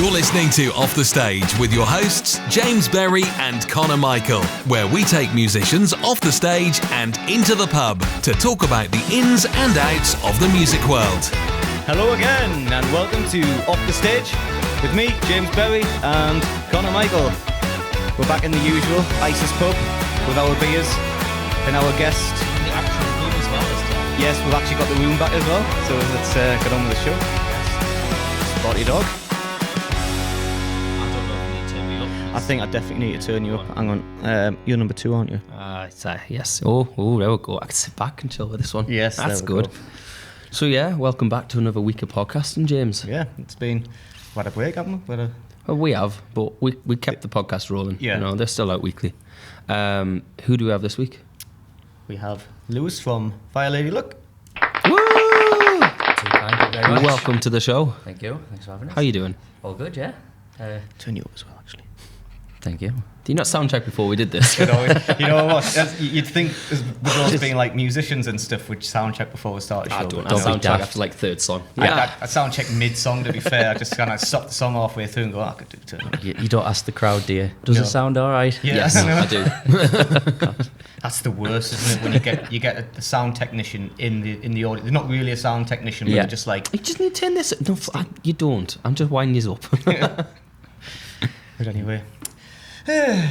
You're listening to Off the Stage with your hosts, James Berry and Conor Michael, where we take musicians off the stage and into the pub to talk about the ins and outs of the music world. Hello again, and welcome to Off the Stage with me, James Berry, and Conor Michael. We're back in the usual ISIS pub with our beers and our guest. The actual room as well this time. Yes, we've actually got the room back as well, so let's get on with the show. Spotty dog. I don't know if you need to turn me up. I think I definitely need to turn you up. Hang on, you're number 2, aren't you? Yes. Oh, there we go. I can sit back and chill with this one. Yes, that's there we good. go. So yeah, welcome back to another week of podcasting, James. Yeah, it's been quite a break, haven't we? Well, we have, but we kept the podcast rolling. Yeah. You know, they're still out weekly. Who do we have this week? We have Lewis from Fire Lady Luck. Woo! Too kind, thank you very much. Welcome to the show. Thank you. Thanks for having us. How you doing? All good, yeah. Turn you up as well, actually. Thank you. Do you not sound check before we did this? You know what? You'd think with us being like musicians and stuff, we'd sound check before we start the show. I don't. but I no. sound check daft. after like third song. I sound check mid-song, to be fair. I just kind of stop the song halfway through and go, I could do turn up. You don't ask the crowd, do you? Does No. it sound all right? Yeah. Yes, I do. That's the worst, isn't it? When you get a sound technician in the audience. They're not really a sound technician, but Yeah. they're just like. You just need to turn this. No, you don't. I'm just winding you up. But anyway. I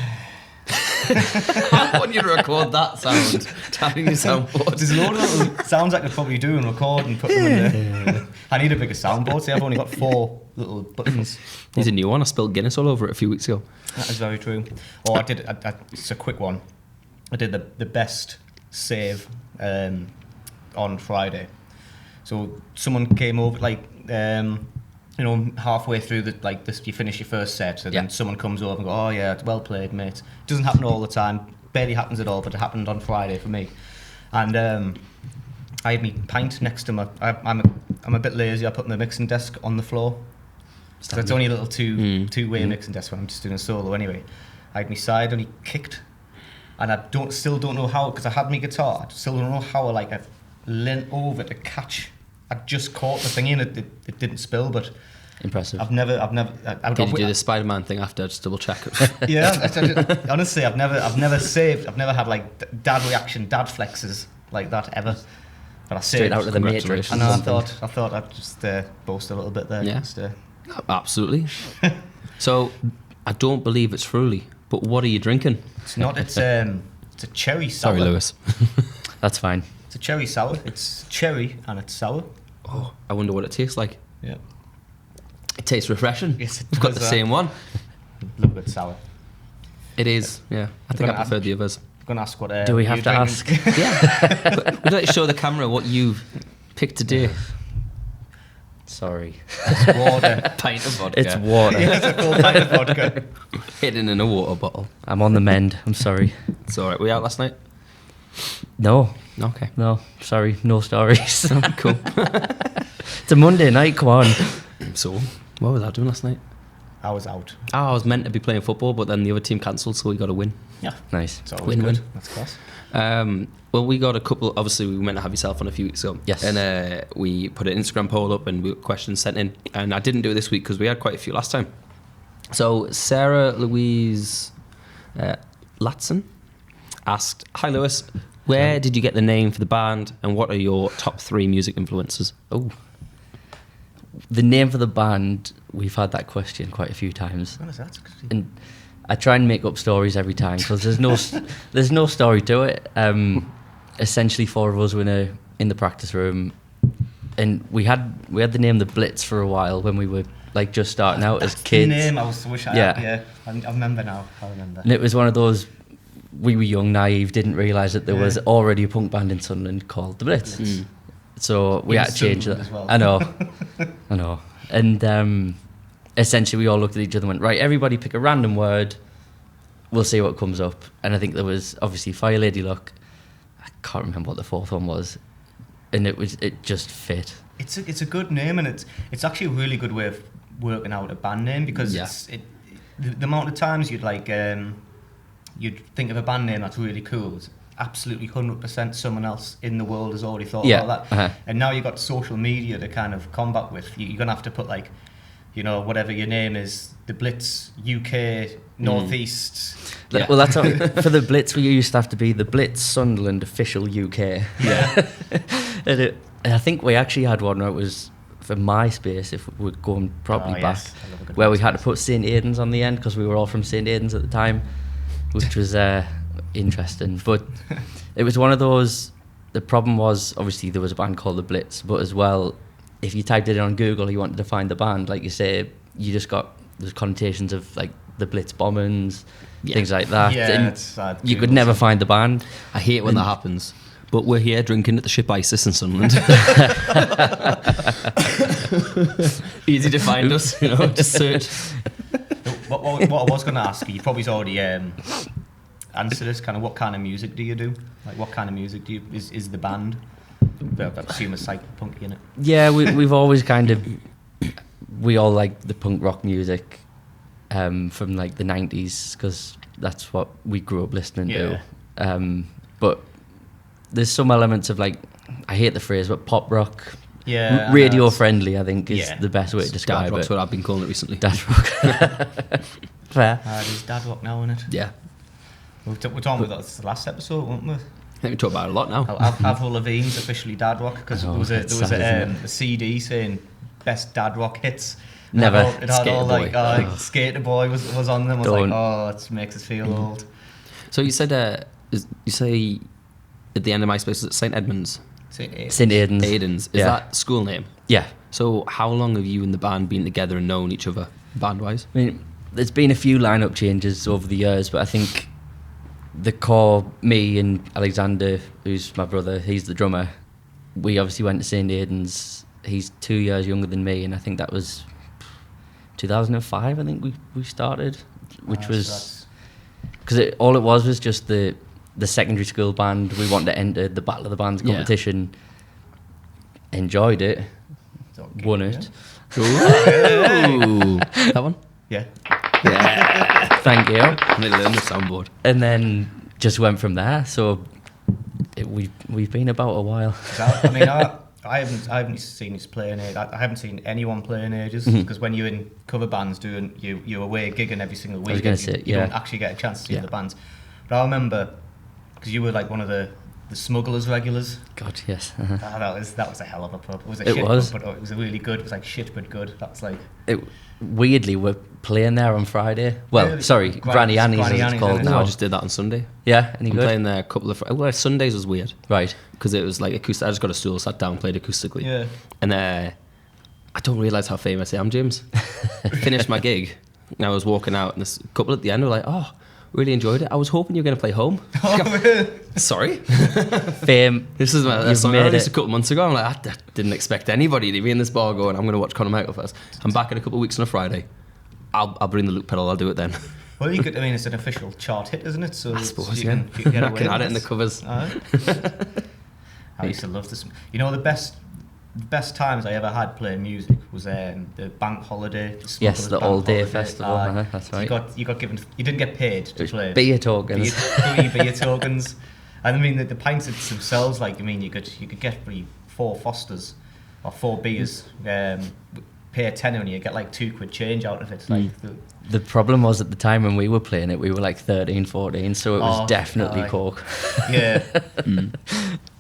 want you to record that sound. Tapping your soundboard. There's a load of little sounds I could probably do and record and put them in there. I need a bigger soundboard. See, I've only got 4 little buttons. Here's a new one. I spilled Guinness all over it a few weeks ago. That is very true. Oh, I did. It's a quick one. I did the best save on Friday. So someone came over, halfway through you finish your first set, and then someone comes over and go, "Oh yeah, well played, mate." Doesn't happen all the time. Barely happens at all, but it happened on Friday for me. And I had my pint next to my. I'm a bit lazy. I put my mixing desk on the floor. So it's only a little two-way mixing desk when I'm just doing a solo anyway. I had my side and he kicked, and I still don't know how, because I had my guitar. I still don't know how I leant over to catch. I just caught the thing in it. It didn't spill, but Impressive. I've never. Did you do the Spider-Man thing after? Just double check. Yeah, honestly, I've never saved. I've never had like dad reaction, dad flexes like that ever. But I saved. Straight out of the Matrix. And I thought I'd just boast a little bit there. Yeah. Just, Absolutely. So, I don't believe it's Fruity, but what are you drinking? it's not. It's a cherry sour. Sorry, Lewis. That's fine. It's a cherry sour. It's cherry and it's sour. Oh, I wonder what it tastes like. Yeah. It tastes refreshing. Yes, it We've got does, the same one. A little bit sour. It is, yeah. I think I gonna prefer the others. I'm gonna ask what. Do we have you're to drinking. ask? Yeah. We'd like to show the camera what you've picked today. Sorry. It's water. A pint of vodka. It's water. Yeah, it's a full pint of vodka. Hidden in a water bottle. I'm on the mend. I'm sorry. It's alright. Were you out last night? No. Okay. No. Sorry. No stories. Cool. It's a Monday night. Come on. So, what was I doing last night? I was out. I was meant to be playing football, but then the other team cancelled, so we got a win. Yeah. Nice. It's always Win-win. good. That's class. Well, we got a couple. Obviously, we meant to have yourself on a few weeks ago. Yes. And we put an Instagram poll up and we got questions sent in. And I didn't do it this week because we had quite a few last time. So Sarah Louise Latson asked, "Hi Lewis, where did you get the name for the band, and what are your top 3 music influences?" Oh. The name for the band, we've had that question quite a few times. What is that? And I try and make up stories every time because there's no story to it. Essentially, 4 of us were in the practice room, and we had the name the Blitz for a while when we were like just starting out as kids. The name I wish I had. Yeah, I remember now. I remember. And it was one of those. We were young, naive, didn't realise that there was already a punk band in Sunderland called the Blitz. Mm. So we In had to change that. Sunderland as well. I know. And essentially, we all looked at each other and went, right, everybody pick a random word. We'll see what comes up. And I think there was obviously Fire Lady Luck. I can't remember what the 4th one was. And it just fit. It's a good name, and it's actually a really good way of working out a band name, because the amount of times you'd think of a band name that's really cool. It's absolutely 100% someone else in the world has already thought about that. And now you've got social media to kind of combat with. You're going to have to put you know, whatever your name is, the Blitz UK Northeast. Yeah. Well, that's for the Blitz. We used to have to be the Blitz Sunderland official UK. Yeah. And I think we actually had one where it was for MySpace, if we're going properly back, Yes. I love a good where we had to MySpace. put St Aidan's on the end because we were all from St Aidan's at the time, which was interesting. But it was one of those. The problem was obviously there was a band called the Blitz, but as well, if you typed it in on Google, you wanted to find the band, like you say, you just got there's connotations of like the Blitz bombings, things like that. Yeah, and it's sad. you could never find the band. I hate when that happens. But we're here drinking at the ship Isis in Sunderland. Easy to find us, you know, just search. What I was going to ask you probably already answered this. Kind of, what kind of music do you do? Like, what kind of music do you is the band? I assume it's like punky, innit? Yeah, we've always kind of we all like the punk rock music from like the 90s because that's what we grew up listening to. But there's some elements of like, I hate the phrase, but pop rock. Yeah, Radio friendly, I think, is the best way to describe Dad rock's it. what I've been calling it recently. Dad rock. Fair. There's dad rock now, innit? Yeah. We're talking about that last episode, weren't we? I think we talk about it a lot now. Avril Lavigne's officially dad rock because there was a CD saying best dad rock hits. Never. It had all Skater Boy. like Skater Boy was on them. I was Don't. like, oh, it makes us feel old. So you said, you say at the end of MySpace, is it St Edmunds? St Aidan's. Aidan's. Is that school name? Yeah. So how long have you and the band been together and known each other, band-wise? I mean, there's been a few lineup changes over the years, but I think the core, me and Alexander, who's my brother, he's the drummer, we obviously went to St Aidan's. He's 2 years younger than me, and I think that was 2005, I think we started, which was... Because all it was just the secondary school band. We wanted to enter the Battle of the Bands competition, enjoyed it, won it. Ooh. That one? Yeah. Thank you. I need to learn the soundboard. And then just went from there. So we've been about a while. I mean, I haven't seen us play in I haven't seen anyone play in ages because when you're in cover bands doing you're away gigging every single week, you don't actually get a chance to see the bands. But I remember because you were like one of the Smugglers regulars. God, yes. That was a hell of a pub. It was a It shit was. pub, but it was a really good. It was like shit but good. That's like. Weirdly, we're playing there on Friday. Well, Really? sorry, Granny Annie's as it's called No, now. I just did that on Sunday. Yeah, any I'm good? playing there a couple of... Well, Sundays was weird. Right. Because it was like acoustic. I just got a stool, sat down, played acoustically. Yeah. And I don't realise how famous I am, James. Finished my gig, and I was walking out, and this couple at the end were like, oh, really enjoyed it. I was hoping you were going to play Home. Sorry. Fame. This is my You've song made I released it. a couple months ago. I'm like, I didn't expect anybody to be in this bar going, I'm going to watch Conor Michael first. I'm back in a couple of weeks on a Friday. I'll bring the loop pedal, I'll do it then. Well, you could. I mean, it's an official chart hit, isn't it? So I suppose, you yeah. can get I away can with add it in the this. covers. I used to love this. You know, the best times I ever had playing music was the bank holiday. Yes, the Bank all-day holiday. festival. That's right. You got given. You didn't get paid to play. Beer tokens. Beer tokens. And I mean, the pints themselves. Like, I mean, you could get probably 4 Fosters or 4 beers. Pay a tenner and you get like £2 change out of it. Like The problem was at the time when we were playing it, we were like 13, 14, so it was definitely Coke. Yeah.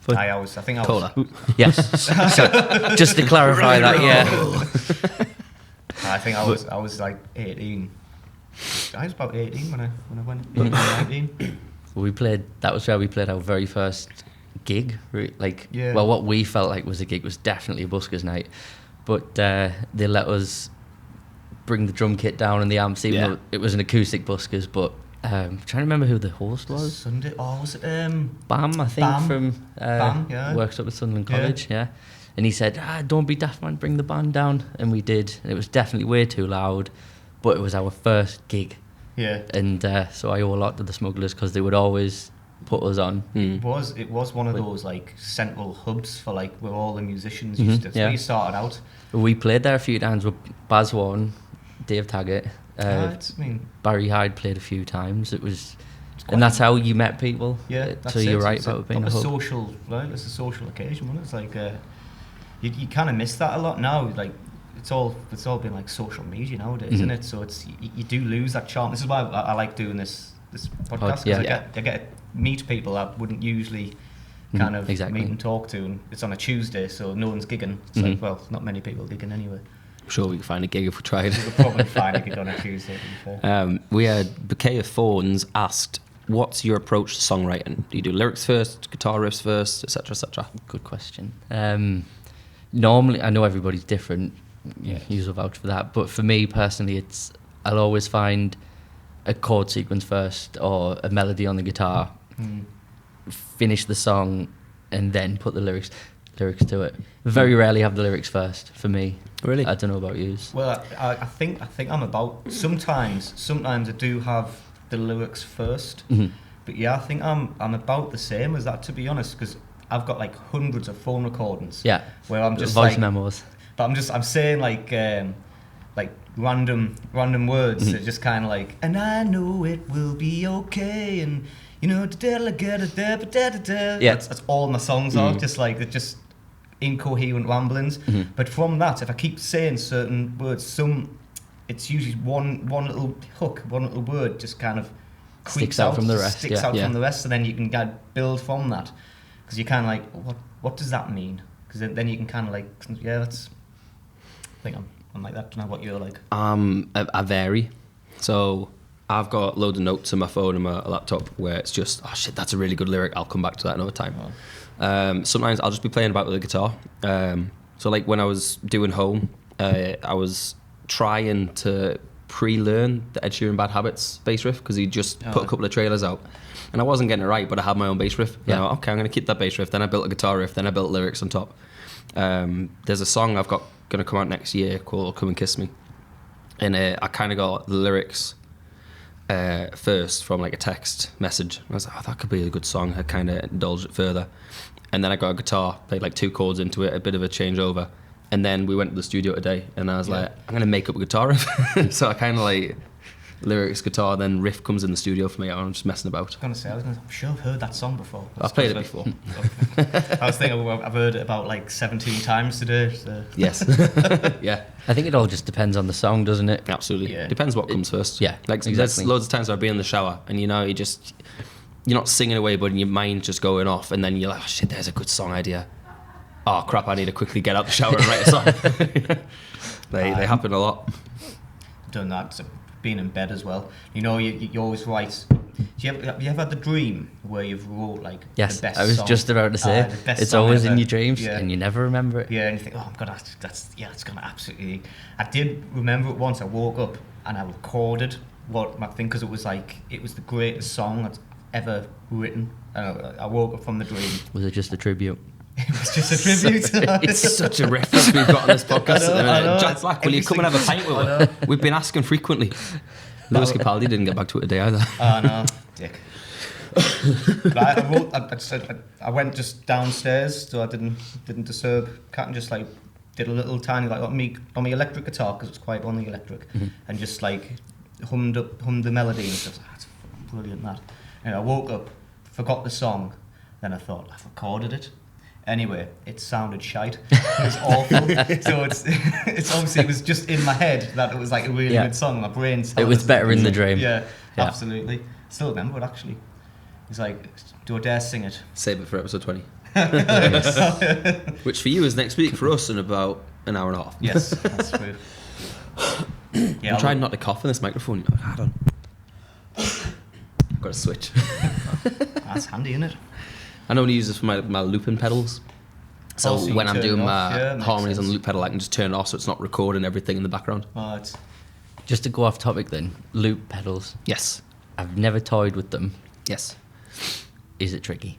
But I think I was. Cola. Yes. So, just to clarify that, yeah. I think I was like 18. I was about 18 when I went. 19. That was where we played our very first gig. Yeah. Well, what we felt like was a gig was definitely a buskers night. But they let us bring the drum kit down and the amps, even though it was an acoustic buskers. But I'm trying to remember who the host was. Sunday. Oh, was it Bam, I think, Bam. from Bam, yeah. works up at Sunderland College, yeah. And he said, don't be daft, man, bring the band down. And we did. And it was definitely way too loud, but it was our first gig. Yeah. And so I owe a lot to the Smugglers because they would always put us on. It was one of those like central hubs for like where all the musicians used to. That's where you started out. We played there a few times with Baz Warren, Dave Taggart, Barry Hyde played a few times. And that's how you met people. Yeah, so you're right about it being a hub. social, right? It's a social occasion, wasn't it? It's like you kind of miss that a lot now. Like it's all been like social media nowadays, isn't it? So it's you do lose that charm. This is why I like doing this podcast, because I get to meet people I wouldn't usually kind of meet and talk to, and it's on a Tuesday, so no one's gigging. It's like, well, not many people gigging anyway. I'm sure we can find a gig if we tried. We could probably find a gig on a Tuesday, to be fair. We had Bouquet of Thorns asked, what's your approach to songwriting? Do you do lyrics first, guitar riffs first, etc., etc.? Good question. Normally, I know everybody's different. You'll vouch for that. But for me personally, I'll always find a chord sequence first or a melody on the guitar, finish the song, and then put the lyrics to it. Very rarely have the lyrics first for me. Really? I don't know about you. Well, I think I'm about sometimes I do have the lyrics first, but yeah, I think I'm about the same as that, to be honest, because I've got like hundreds of phone recordings. Yeah. Where I'm just voice like, memos. But I'm saying like random words that just kind of like, and I know it will be okay, and you know, that's all my songs are, just like they're just incoherent ramblings. But from that, if I keep saying certain words, it's usually one little hook, one little word just kind of sticks out from the rest. From the rest, and then you can build from that, because you kind of like, what does that mean? Because then you can kind of like, that's. I think I'm like that. I don't know what you're like. I vary. So I've got loads of notes on my phone and my laptop where it's just, oh shit, that's a really good lyric. I'll come back to that another time. Sometimes I'll just be playing about with the guitar. So like when I was doing Home, I was trying to pre-learn the Ed Sheeran Bad Habits bass riff, because he just put a couple of trailers out. And I wasn't getting it right, but I had my own bass riff. Yeah. Okay, I'm going to keep that bass riff. Then I built a guitar riff. Then I built lyrics on top. There's a song I've got going to come out next year called Come and Kiss Me. And I kind of got the lyrics first from like a text message. I was like, that could be a good song. I kind of indulged it further. And then I got a guitar, played like 2 chords into it, a bit of a changeover. And then we went to the studio today, and I was like, I'm going to make up a guitar riff. So I kind of like lyrics, guitar, then riff comes in the studio for me. I'm just messing about. I'm sure I've heard that song before. I've played it before. I was thinking I've heard it about like 17 times today. So. Yes. Yeah. I think it all just depends on the song, doesn't it? Absolutely. Yeah. Depends what comes first. Yeah. Like there's loads of times where I'll be in the shower and you're not singing away, but your mind's just going off, and then you're like, oh shit, there's a good song idea. Oh crap, I need to quickly get out the shower and write a song. They happen a lot. Done that. So being in bed as well. You know, you always write. Have you ever had the dream where you've wrote like the best song? I was just about to say it's always in your dreams and you never remember it. Yeah, and you think, it's gonna absolutely. I did remember it once. I woke up and I recorded what my thing, because it was the greatest song I'd ever written. I woke up from the dream. Was it just a tribute? It was just a tribute. It's such a reference we've got on this podcast. I know. Jack Black, will you come and have a pint with us? We've been asking frequently. Lewis Capaldi didn't get back to it today either. Oh no, dick. I went just downstairs, so I didn't disturb Kat, and just like did a little tiny like on my electric guitar, because it's quite on the electric, and just like hummed the melody and stuff. That's brilliant, that. And I woke up, forgot the song, then I thought I've recorded it. Anyway, it sounded shite. It was awful. So it's obviously, it was just in my head that it was like a really good song. My brain. It was better in the dream. Yeah, absolutely. Still remember it actually. It's like, do I dare sing it? Save it for episode 20. Which for you is next week. For us in about an hour and a half. Yes, that's true. I'm trying not to cough in this microphone. Hold on. I've got a switch. That's handy, isn't it? I normally use this for my looping pedals. So when I'm doing my harmonies on the loop pedal, I can just turn it off so it's not recording everything in the background. Just to go off topic then, loop pedals. Yes. I've never toyed with them. Yes. Is it tricky?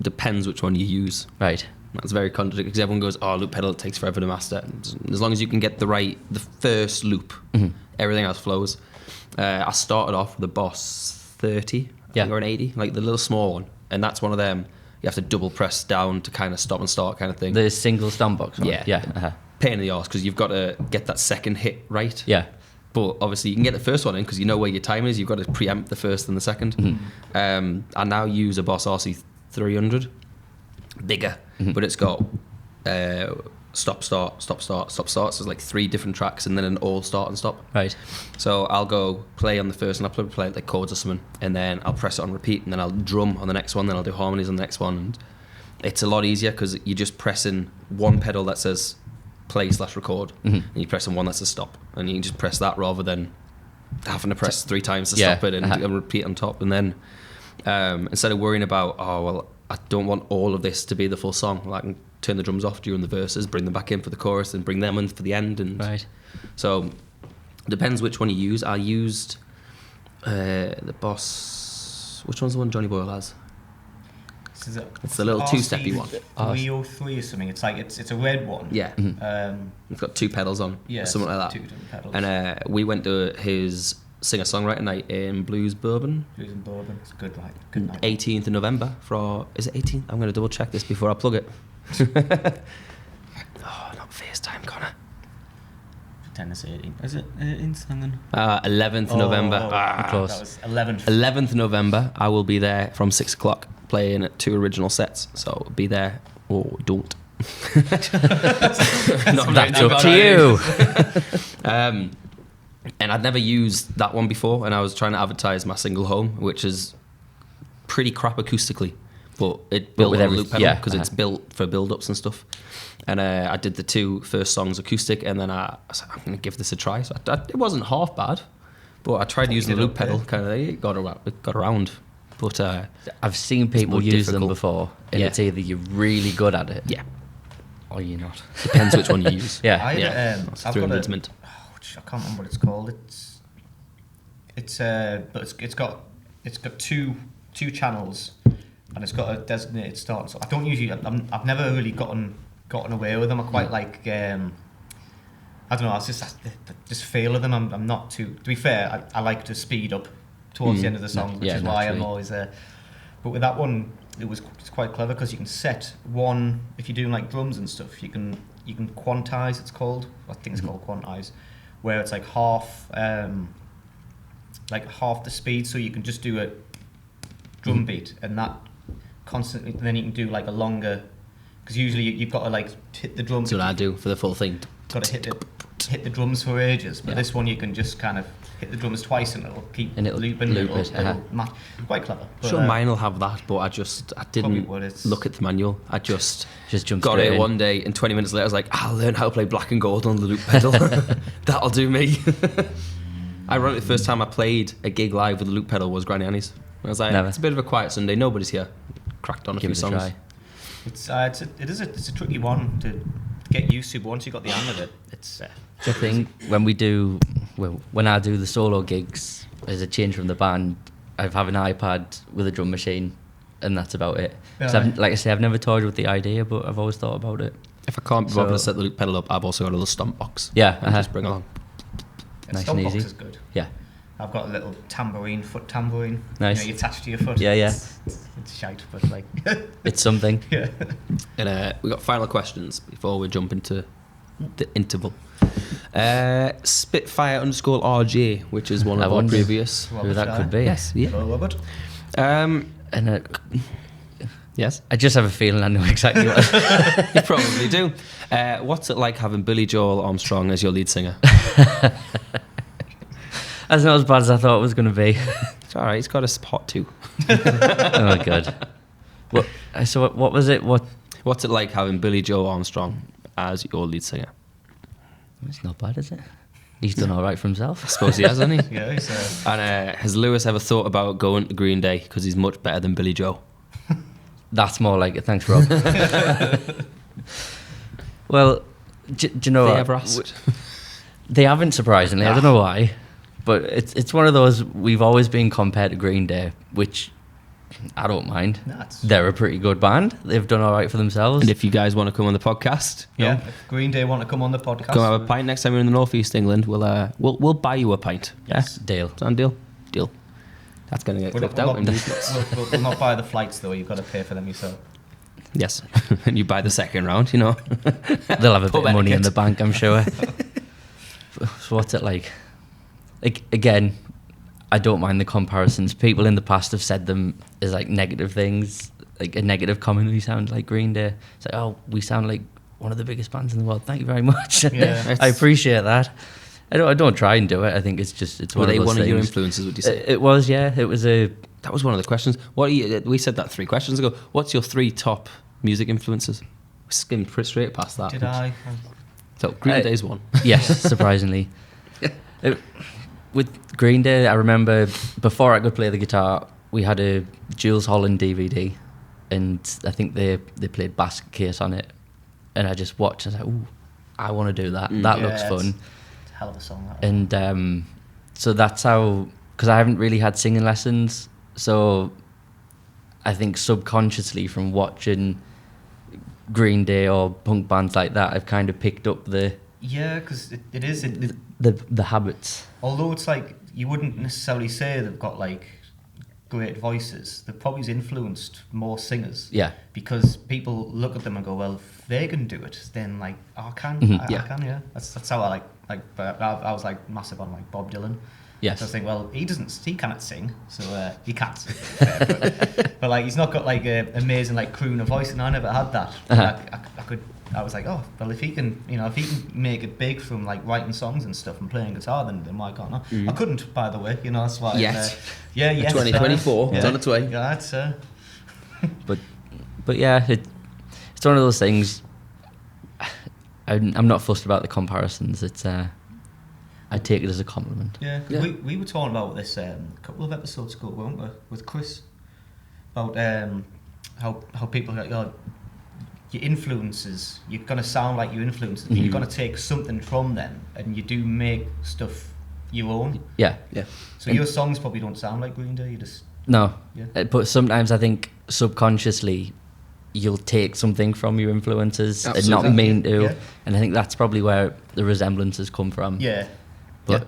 Depends which one you use. Right. That's very contradictory, because everyone goes, loop pedal, it takes forever to master. As long as you can get the first loop, everything else flows. I started off with a Boss 30, I think, or an 80, like the little small one. And that's one of them, you have to double press down to kind of stop and start kind of thing. The single stomp box one? Yeah. Pain in the arse, because you've got to get that second hit right. Yeah. But obviously you can get the first one in because you know where your time is. You've got to preempt the first and the second. I now use a Boss RC 300, bigger, but it's got stop, start, stop, start, stop, start. So there's like 3 different tracks and then an all start and stop. Right. So I'll go play on the first and I'll play like chords or something, and then I'll press it on repeat, and then I'll drum on the next one, then I'll do harmonies on the next one. And it's a lot easier because you're just pressing one pedal that says play/record, and you're pressing one that says stop, and you can just press that rather than having to press 3 times to stop it and repeat on top. And then instead of worrying about, oh well, I don't want all of this to be the full song, well, I can turn the drums off during the verses, bring them back in for the chorus, and bring them in for the end. And so depends which one you use. I used the Boss. Which one's the one Johnny Boyle has? It's the little 2-steppy one. 303 or something. It's like it's a red one. Yeah. It's got 2 pedals on. Yeah, something like that. 2 different pedals. And we went to his singer-songwriter night in Blues Bourbon. Blues and Bourbon. It's a good night. Good night. 18th of November. Is it 18th? I'm going to double check this before I plug it. Oh, not FaceTime, Connor. 10 is 18. Is it 18 something? 11th November. Close. That was 11th. 11th November. I will be there from 6 o'clock playing at 2 original sets. So be there or don't. That's up to you. And I'd never used that one before, and I was trying to advertise my single home, which is pretty crap acoustically, but it built with a loop pedal because it's built for build-ups and stuff. And I did the 2 first songs acoustic, and then I said, I'm going to give this a try. So it wasn't half bad, but I tried using the loop pedal, kind of. It got around. But I've seen people use them before, and it's either you're really good at it, or you're not. Depends which one you use. I've got impediment. I can't remember what it's called. But it's got 2 channels, and it's got a designated start. So I don't usually. I've never really gotten away with them. I quite like. I don't know. I just feel of them. I'm not too. To be fair, I like to speed up towards the end of the song, which is why I'm always there. But with that one, it's quite clever because you can set one. If you're doing like drums and stuff, you can quantize. It's called. I think it's called quantize, where it's like half the speed, so you can just do a drum beat and that constantly. Then you can do like a longer, because usually you've got to like hit the drums. That's what I do for the full thing. Got to hit the drums for ages, but this one you can just kind of hit the drums twice and it'll keep looping. Quite clever. But, sure, mine will have that, but I didn't look at the manual. I just jumped got it one day, and 20 minutes later I was like, I'll learn how to play Black and Gold on the loop pedal. That'll do me. Ironically, the first time I played a gig live with a loop pedal was Granny Annie's. I was like, It's a bit of a quiet Sunday, nobody's here. Cracked on a few songs. It's a tricky one to get used to, but once you got the hang of it, it's. The thing when I do the solo gigs, as a change from the band, I have an iPad with a drum machine, and that's about it. Yeah, so like I say, I've never toyed with the idea, but I've always thought about it. If I can't be bothered to set the loop pedal up, I've also got a little stomp box. Yeah, just bring along. Nice stomp and easy. Box is good. Yeah. I've got a little foot tambourine. Nice. You attach to your foot. Yeah. It's shite, but like. It's something. Yeah. And we got final questions before we jump into the interval. Spitfire_RJ, which is one of our previous. Who that could be. Yes. Yeah. Hello, Robert. Yes. I just have a feeling I know exactly what. You probably do. What's it like having Billy Joel Armstrong as your lead singer? That's not as bad as I thought it was going to be. It's all right. He's got a spot too. Oh god. So what was it? What's it like having Billy Joel Armstrong as your lead singer? It's not bad, is it? He's done all right for himself. I suppose he has, hasn't he? Yeah, he's. And has Lewis ever thought about going to Green Day because he's much better than Billy Joe? That's more like it. Thanks, Rob. Well, do you know? They ever asked? They haven't, surprisingly. I don't know why, but it's one of those. We've always been compared to Green Day, which I don't mind. They're a pretty good band. They've done all right for themselves. And if you guys want to come on the podcast, if Green Day want to come on the podcast, come have a pint next time you're in the northeast England. We'll buy you a pint. Yes, deal. Sound deal. That's going to get clipped out. We'll not buy the flights though. You've got to pay for them yourself. Yes, and you buy the second round. You know, they'll have a bit of money in the bank, I'm sure. So what's it like? Again, I don't mind the comparisons. People in the past have said them as like negative things, like a negative comment. We sound like Green Day. It's like, oh, we sound like one of the biggest bands in the world. Thank you very much. Yeah. I appreciate that. I don't try and do it. I think it's Were one they of those one of your things. influences, would you say? It was, yeah. It was a... That was one of the questions. We said that 3 questions ago. What's your 3 top music influences? We skimmed straight past that. Did I? So Green Day's one. Yes, surprisingly. With Green Day, I remember before I could play the guitar, we had a Jules Holland DVD, and I think they played Basket Case on it, and I just watched and I was like, ooh, I want to do that. That looks fun. It's a hell of a song, that one. And so that's how, because I haven't really had singing lessons, so I think subconsciously from watching Green Day or punk bands like that, I've kind of picked up the Because it is. the habits. Although it's like, you wouldn't necessarily say they've got like great voices, they've probably influenced more singers. Yeah. Because people look at them and go, well, if they can do it, then like, I can. I can, yeah. That's how I but I was like massive on like Bob Dylan. Yes. So I think, well, he cannot sing, so he can't sing. but like, he's not got like an amazing like crooner voice, and I never had that. I was like, oh, well, if he can make it big from like writing songs and stuff and playing guitar, then why can't I? I couldn't, by the way, that's why. Yes. 2024, it's on its way. Yeah, that's. But yeah, it's one of those things. I'm not fussed about the comparisons. It's I take it as a compliment. Yeah, we were talking about this a couple of episodes ago, weren't we, with Chris, about how people are like, oh, your influences, you're gonna sound like your influences, but you're gonna take something from them, and you do make stuff your own. Yeah. So your songs probably don't sound like Green Day. You just No. Yeah. But sometimes I think subconsciously you'll take something from your influences and Absolutely. not mean to. Yeah. And I think that's probably where the resemblances come from. yeah. But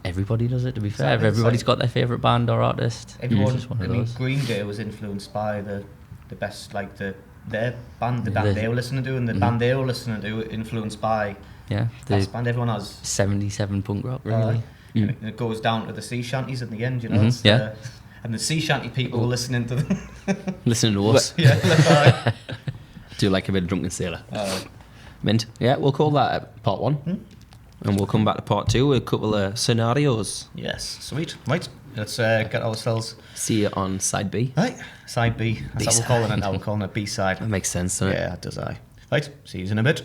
everybody does it, to be fair. Exactly. Everybody's It's got their favourite band or artist. Everyone. It's just one I of mean, those. Green Day was influenced by the best, like their band, the Yeah, band they were listening to, and the band they were listening to influenced by Yeah. that The band. Everyone has. 77 punk rock, really. And it goes down to the sea shanties at the end, it's, Yeah. and the sea shanty people were listening to them. Listening to us. Yeah, that's right. Do like a bit of Drunken Sailor. Mint. Yeah, we'll call that part 1. And we'll come back to part 2 with a couple of scenarios. Yes, sweet. Right, let's get ourselves. See you on side B. Right, side B. That's what we're calling it now. We're calling it B-side. That makes sense, doesn't it? Yeah, it does. Right, see you in a bit.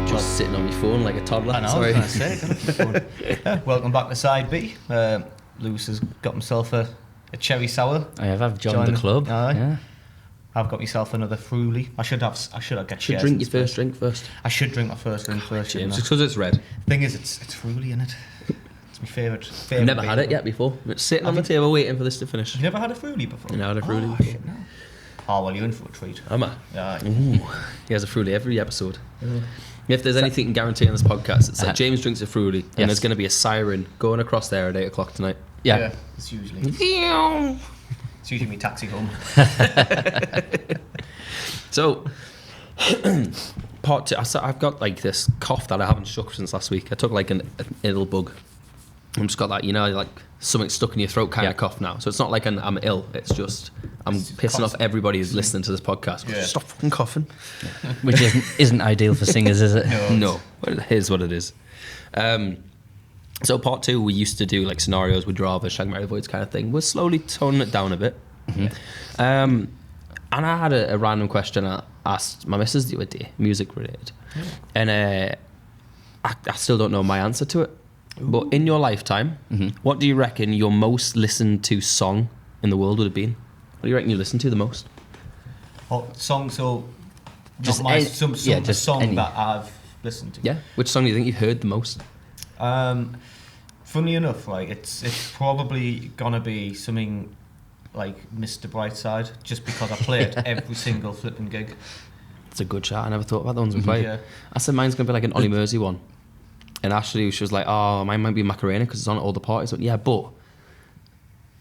Just sitting on my phone like a toddler. I know, Sorry. I was going to say. Welcome back to side B. Lewis has got himself a cherry sour. I've joined the club. Aye. Yeah. I've got myself another Fruity. I should have got Should shares drink in your this first drink first. I should drink my first drink first. James, shouldn't I? just because it's red. Thing is, it's Fruity in it. It's my favourite. I've never had it yet before. It's sitting on the table waiting for this to finish. You've never had a Fruity before? No, I had a Fruity Oh, before. shit, no. Oh, well, you're in for a treat. Am I? Yeah. Ooh, he has a Fruity every episode. If there's anything you can guarantee on this podcast, it's that James drinks a Fruity, and Yes. there's going to be a siren going across there at 8 o'clock tonight. Yeah. It's usually my taxi home. So, part 2. I've got like this cough that I haven't shook since last week. I took like an ill bug. I've just got that, like something stuck in your throat kind of cough now. So it's not like I'm ill. It's just I'm pissing off everybody who's listening to this podcast. Yeah. Stop fucking coughing. Which isn't ideal for singers, is it? No, well, here's what it is. So part 2, we used to do like scenarios with drivers, Shag Mary Voids kind of thing. We're slowly toning it down a bit. And I had a random question I asked my missus the other day, music related. And I still don't know my answer to it. But in your lifetime, what do you reckon your most listened to song in the world would have been? What do you reckon you listened to the most? Oh, song, so Just not my, any- some yeah, just song any. that I've listened to. Yeah. Which song do you think you've heard the most? Funnily enough, like it's probably gonna be something like Mr. Brightside, just because I play it every single flipping gig. It's a good shot. I never thought about the ones we played. Yeah. I said mine's going to be like an Ollie Mersey one. And Ashley, she was like, oh, mine might be Macarena because it's on at all the parties. I went, yeah, but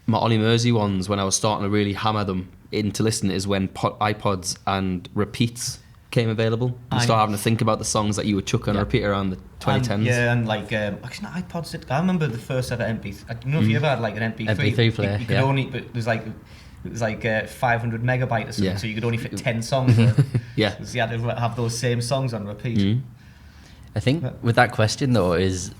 my Ollie Mersey ones, when I was starting to really hammer them into listening, is when iPods and repeats became available? You start having to think about the songs that you would chuck on repeat around the 2010s. And like actually, no, iPods. I remember the first ever MP. I don't know if you ever had like an MP3. MP3 player. You could only, but it was like 500 megabyte or something, so you could only fit 10 songs. Yeah. So you had to have those same songs on repeat. I think with that question though is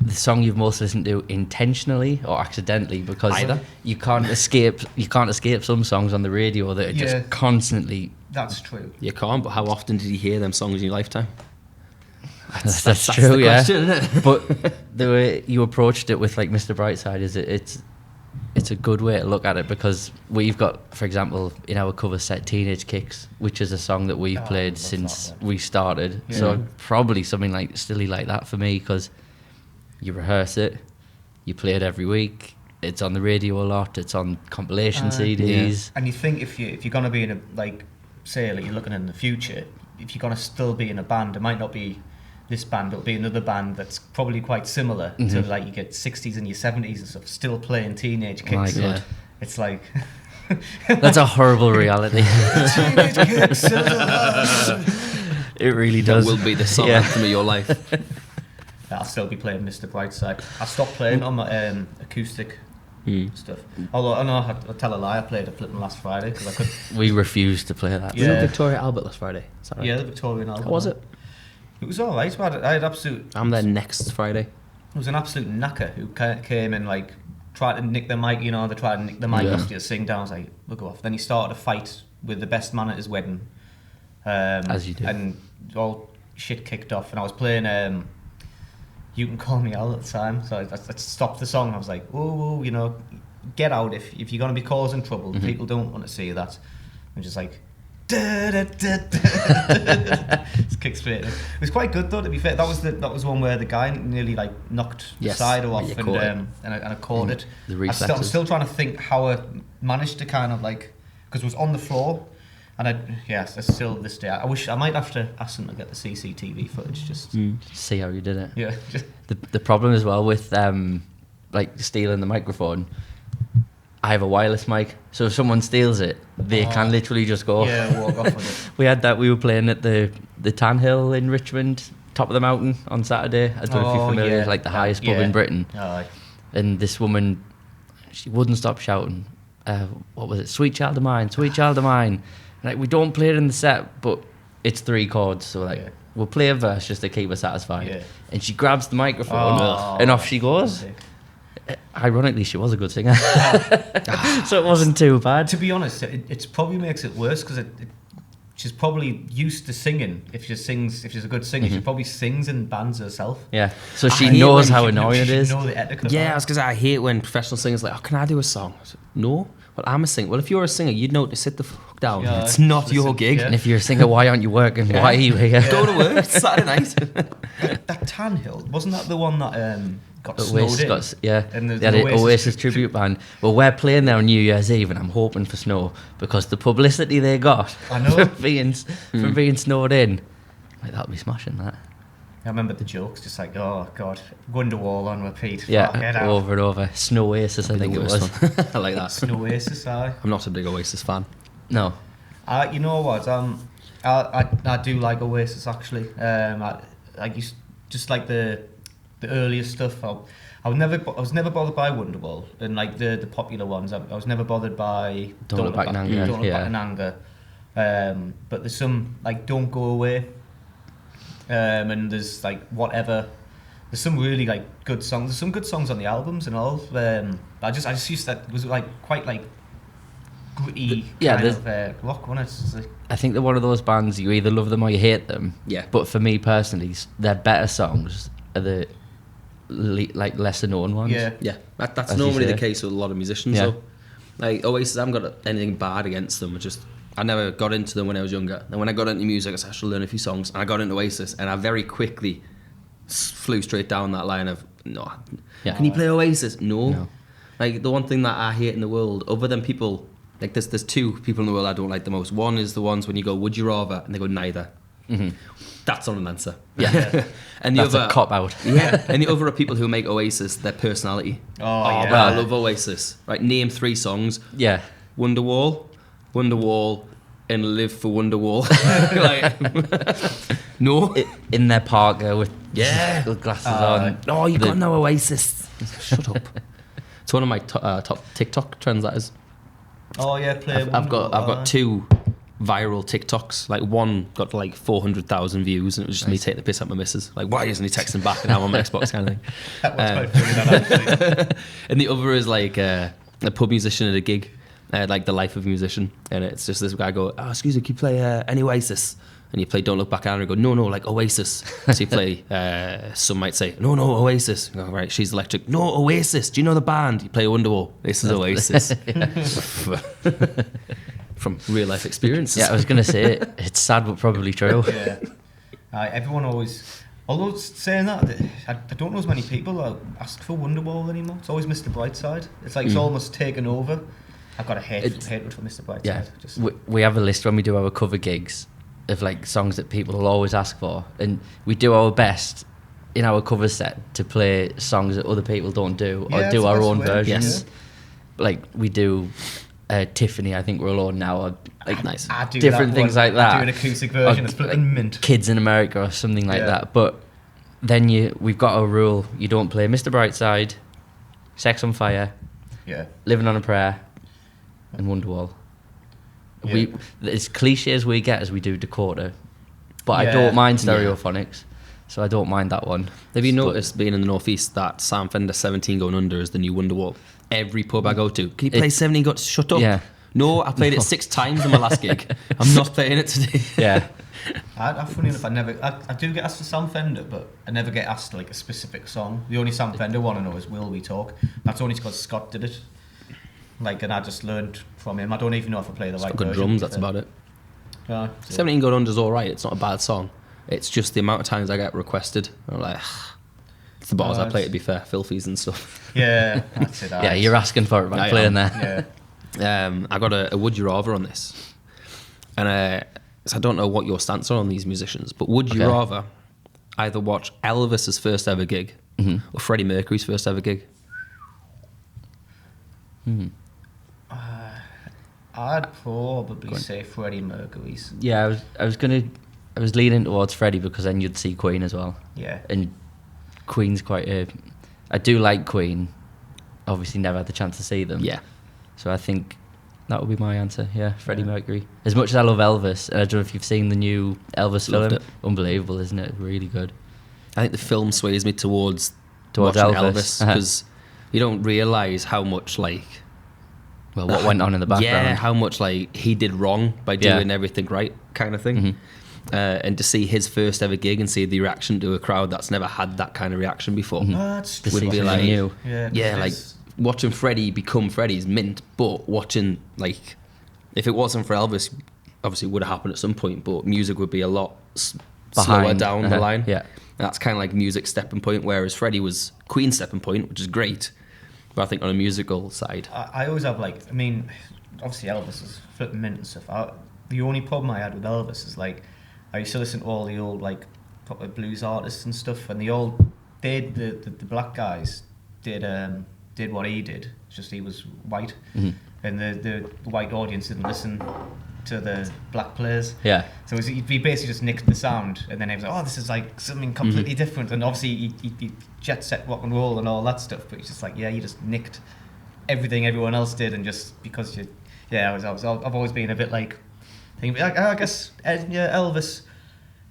the song you've most listened to intentionally or accidentally, because you can't escape some songs on the radio that are just constantly. That's true. You can't, but how often did you hear them songs in your lifetime? That's true, the question, isn't it? But the way you approached it with like Mr. Brightside is it's a good way to look at it, because we've got, for example, in our cover set, Teenage Kicks, which is a song that we've played since we started. Yeah. So probably something like silly like that for me, because you rehearse it, you play it every week, it's on the radio a lot, it's on compilation CDs. And you think if you're gonna be in a, like, say like you're looking in the future, if you're gonna still be in a band, it might not be this band, it'll be another band that's probably quite similar to, like, you get 60s and your 70s and stuff still playing Teenage Kicks. My God. It's like That's a horrible reality. Teenage Kicks. It really does. That will be the song anthem of your life. I'll still be playing Mr. Brightside. I stopped playing on my acoustic stuff. Although I know I tell a lie, I played a flipping last Friday because I could. We refused to play that. Was it Victoria Albert last Friday? Is that right? Yeah, the Victorian album. How was it? It was all right. I had absolute. I'm there next Friday. It was an absolute knacker who came and like tried to nick the mic. You know, they tried to nick the mic off you to sing down. I was like, "We'll go off." Then he started a fight with the best man at his wedding. As you do. And all shit kicked off, and I was playing. You Can Call Me Al at the time, so I stopped the song. I was like, "Oh, you know, get out if you're going to be causing trouble. People don't want to see that." I'm just like, da, da, da, da. Just kick straight in. It was quite good though, to be fair. That was one where the guy nearly like knocked the side off, and I caught it. I'm still trying to think how I managed to kind of like, because it was on the floor. And that's still this day. I wish I might have to ask them to get the CCTV footage just see how you did it. Yeah. The problem as well with like stealing the microphone, I have a wireless mic, so if someone steals it, they can literally just go. Yeah, walk off with it. We had that. We were playing at the Tan Hill in Richmond, top of the mountain on Saturday. I don't know if you're familiar, with like the highest pub in Britain. And this woman, she wouldn't stop shouting. What was it? Sweet Child of Mine, Sweet Child of Mine. Like, we don't play it in the set, but it's 3 chords, so like we'll play a verse just to keep her satisfied. Yeah. And she grabs the microphone and off she goes. Ironically, she was a good singer, so it wasn't too bad. To be honest, it probably makes it worse because she's probably used to singing. If she's a good singer, she probably sings in bands herself. Yeah, so she knows how annoying it is. Know the etiquette. Yeah, because I hate when professional singers are like, "Oh, can I do a song?" I said, no. Well, I'm a singer. Well, if you're a singer, you'd know to sit the fuck down. Yeah, it's not your gig. And if you're a singer, why aren't you working? Why are you here? Go to work. It's Saturday night. That Tan Hill, wasn't that the one that got snowed in? And they had an Oasis tribute band. Well, we're playing there on New Year's Eve, and I'm hoping for snow because the publicity they got for being snowed in, like, that'll be smashing that. I remember the jokes, just like, oh god, Wonderwall on repeat. Yeah, over and over. Snow Oasis, I think it was. I like that. Snow Oasis, I'm not a big Oasis fan. No. You know what? I do like Oasis actually. I used just like the earlier stuff. I was never bothered by Wonderwall and like the popular ones. I was never bothered by Don't Look Back in Anger. Don't Look Back in Anger. But there's some like Don't Go Away. And there's like whatever. There's some really like good songs. There's some good songs on the albums and all. I just used that. It was like quite like gritty kind of rock, wasn't it? Like, I think they're one of those bands you either love them or you hate them. Yeah. But for me personally, their better songs are the like lesser known ones. Yeah. Yeah. That's normally the case with a lot of musicians. Yeah. Though. Like Oasis, I haven't got anything bad against them. I never got into them when I was younger. And when I got into music, I said I should learn a few songs. And I got into Oasis, and I very quickly flew straight down that line of, no. Yeah. Can you play Oasis? No. Like, the one thing that I hate in the world, other than people, like there's 2 people in the world I don't like the most. One is the ones when you go, would you rather? And they go, neither. Mm-hmm. That's not an answer. Yeah. And the other, a cop-out. Yeah. And the other are people who make Oasis their personality. Yeah. Well, I love Oasis. Right, name 3 songs. Yeah. Wonderwall, and live for Wonderwall. Like, no. In their parka with Yeah. glasses on. Oh, you got no Oasis. Shut up. It's one of my top TikTok trends, that is. Oh yeah, play. I've got 2 viral TikToks. Like, one got like 400,000 views, and it was just me taking the piss out my missus. Like, why isn't he texting back? And I'm on my Xbox kind of thing. That was quite funny. That actually. And the other is like a pub musician at a gig, like the life of a musician, and it's just this guy go, "Oh, excuse me, can you play any Oasis?" And you play "Don't Look Back," and I go, "No, like Oasis." So you play. Some might say, "No, Oasis." You go, right, She's Electric. No, Oasis. Do you know the band? You play Wonderwall. This is Oasis. From real life experiences. Yeah, I was gonna say it's sad but probably true. Yeah. Everyone always. Although saying that, I don't know as many people that ask for Wonderwall anymore. It's always Mr. Brightside. It's like it's almost taken over. I've got a hatred for Mr. Brightside. Yeah, Just, we have a list when we do our cover gigs of like songs that people will always ask for, and we do our best in our cover set to play songs that other people don't do, or do our own versions. Yes. Like we do Tiffany, I think we're alone now, or like nice. I do different things like that. I do an acoustic version. It's flipping mint. Kids in America or something like that. But then we've got a rule: you don't play Mr. Brightside, Sex on Fire, Living on a Prayer, and Wonderwall. Yeah. As cliche as we get as we do Dakota, but I don't mind Stereophonics, so I don't mind that one. Have you noticed, being in the Northeast, that Sam Fender 17 Going Under is the new Wonderwall? Every pub I go to, can you play 17 Got Shut Up? Yeah. No, I played it 6 times in my last gig. I'm not playing it today. Yeah. Funny enough, I do get asked for Sam Fender, but I never get asked like a specific song. The only Sam Fender one I know is Will We Talk. That's only because Scott did it. Like, and I just learned from him. I don't even know if I play the right Good version. drums, that's about it. 17 Going Under's alright, it's not a bad song. It's just the amount of times I get requested. I'm like, it's the bars I play, to be fair, filthies and stuff. Yeah, that's it. Yeah, you're asking for it by playing there. Yeah. I got a would you rather on this. And so I don't know what your stance are on these musicians, but would you rather either watch Elvis's first ever gig or Freddie Mercury's first ever gig? I'd probably say Freddie Mercury's. Yeah, I was leaning towards Freddie because then you'd see Queen as well. Yeah. And Queen's quite I do like Queen. Obviously never had the chance to see them. Yeah. So I think that would be my answer. Yeah, Freddie Mercury. As much as I love Elvis, and I don't know if you've seen the new Elvis Loved film. it. Unbelievable, isn't it? Really good. I think the film sways me towards watching Elvis because you don't realise how much what went on in the background. Yeah, how much he did wrong by doing everything right, kind of thing. And to see his first ever gig and see the reaction to a crowd that's never had that kind of reaction before Would be like new. like watching Freddie become Freddie's mint, but watching if it wasn't for Elvis, obviously it would have happened at some point, but music would be a lot slower down the line. Yeah, and that's kind of like music's stepping point, whereas Freddie was Queen's stepping point, which is great. But I think on a musical side, I always have obviously Elvis is flipping mint and stuff. The only problem I had with Elvis is I used to listen to all the old proper blues artists and stuff, and the black guys did what he did. It's just he was white, and the white audience didn't listen to the black players. Yeah. So he basically just nicked the sound, and then he was like, "Oh, this is something completely different." And obviously he jet set rock and roll and all that stuff, but he's just you just nicked everything everyone else did, and just because I've always been a bit thinking, I guess Elvis,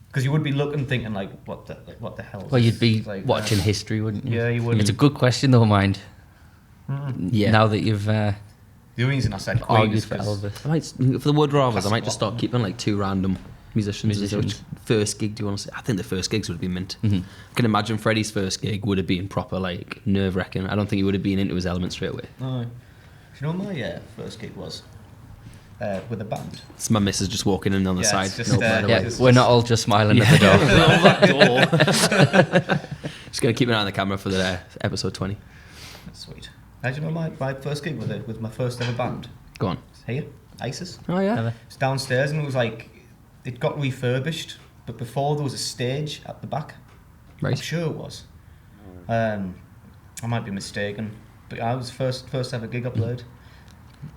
because you would be thinking what the hell. Well, you'd be watching history, wouldn't you? Yeah, you would. It's a good question though, mind. Yeah. Now that you've the reason I said Queen argued is for 'cause Elvis. for the would rathers, I might just start keeping 2 random musicians. Which first gig do you want to say? I think the first gigs would have been mint. I can imagine Freddie's first gig would have been proper nerve wracking. I don't think he would have been into his element straight away. No. Do you know what my first gig was? With a band. It's my missus just walking in on the side. It's just, by the way. We're not all just smiling at the door. Just going to keep an eye on the camera for the episode 20. That's sweet. How do you know my first gig with my first ever band? Go on. It's here, ISIS. Oh, yeah. It's downstairs, and it was it got refurbished, but before there was a stage at the back. Right. I'm sure it was. I might be mistaken, but I was first ever gig I played.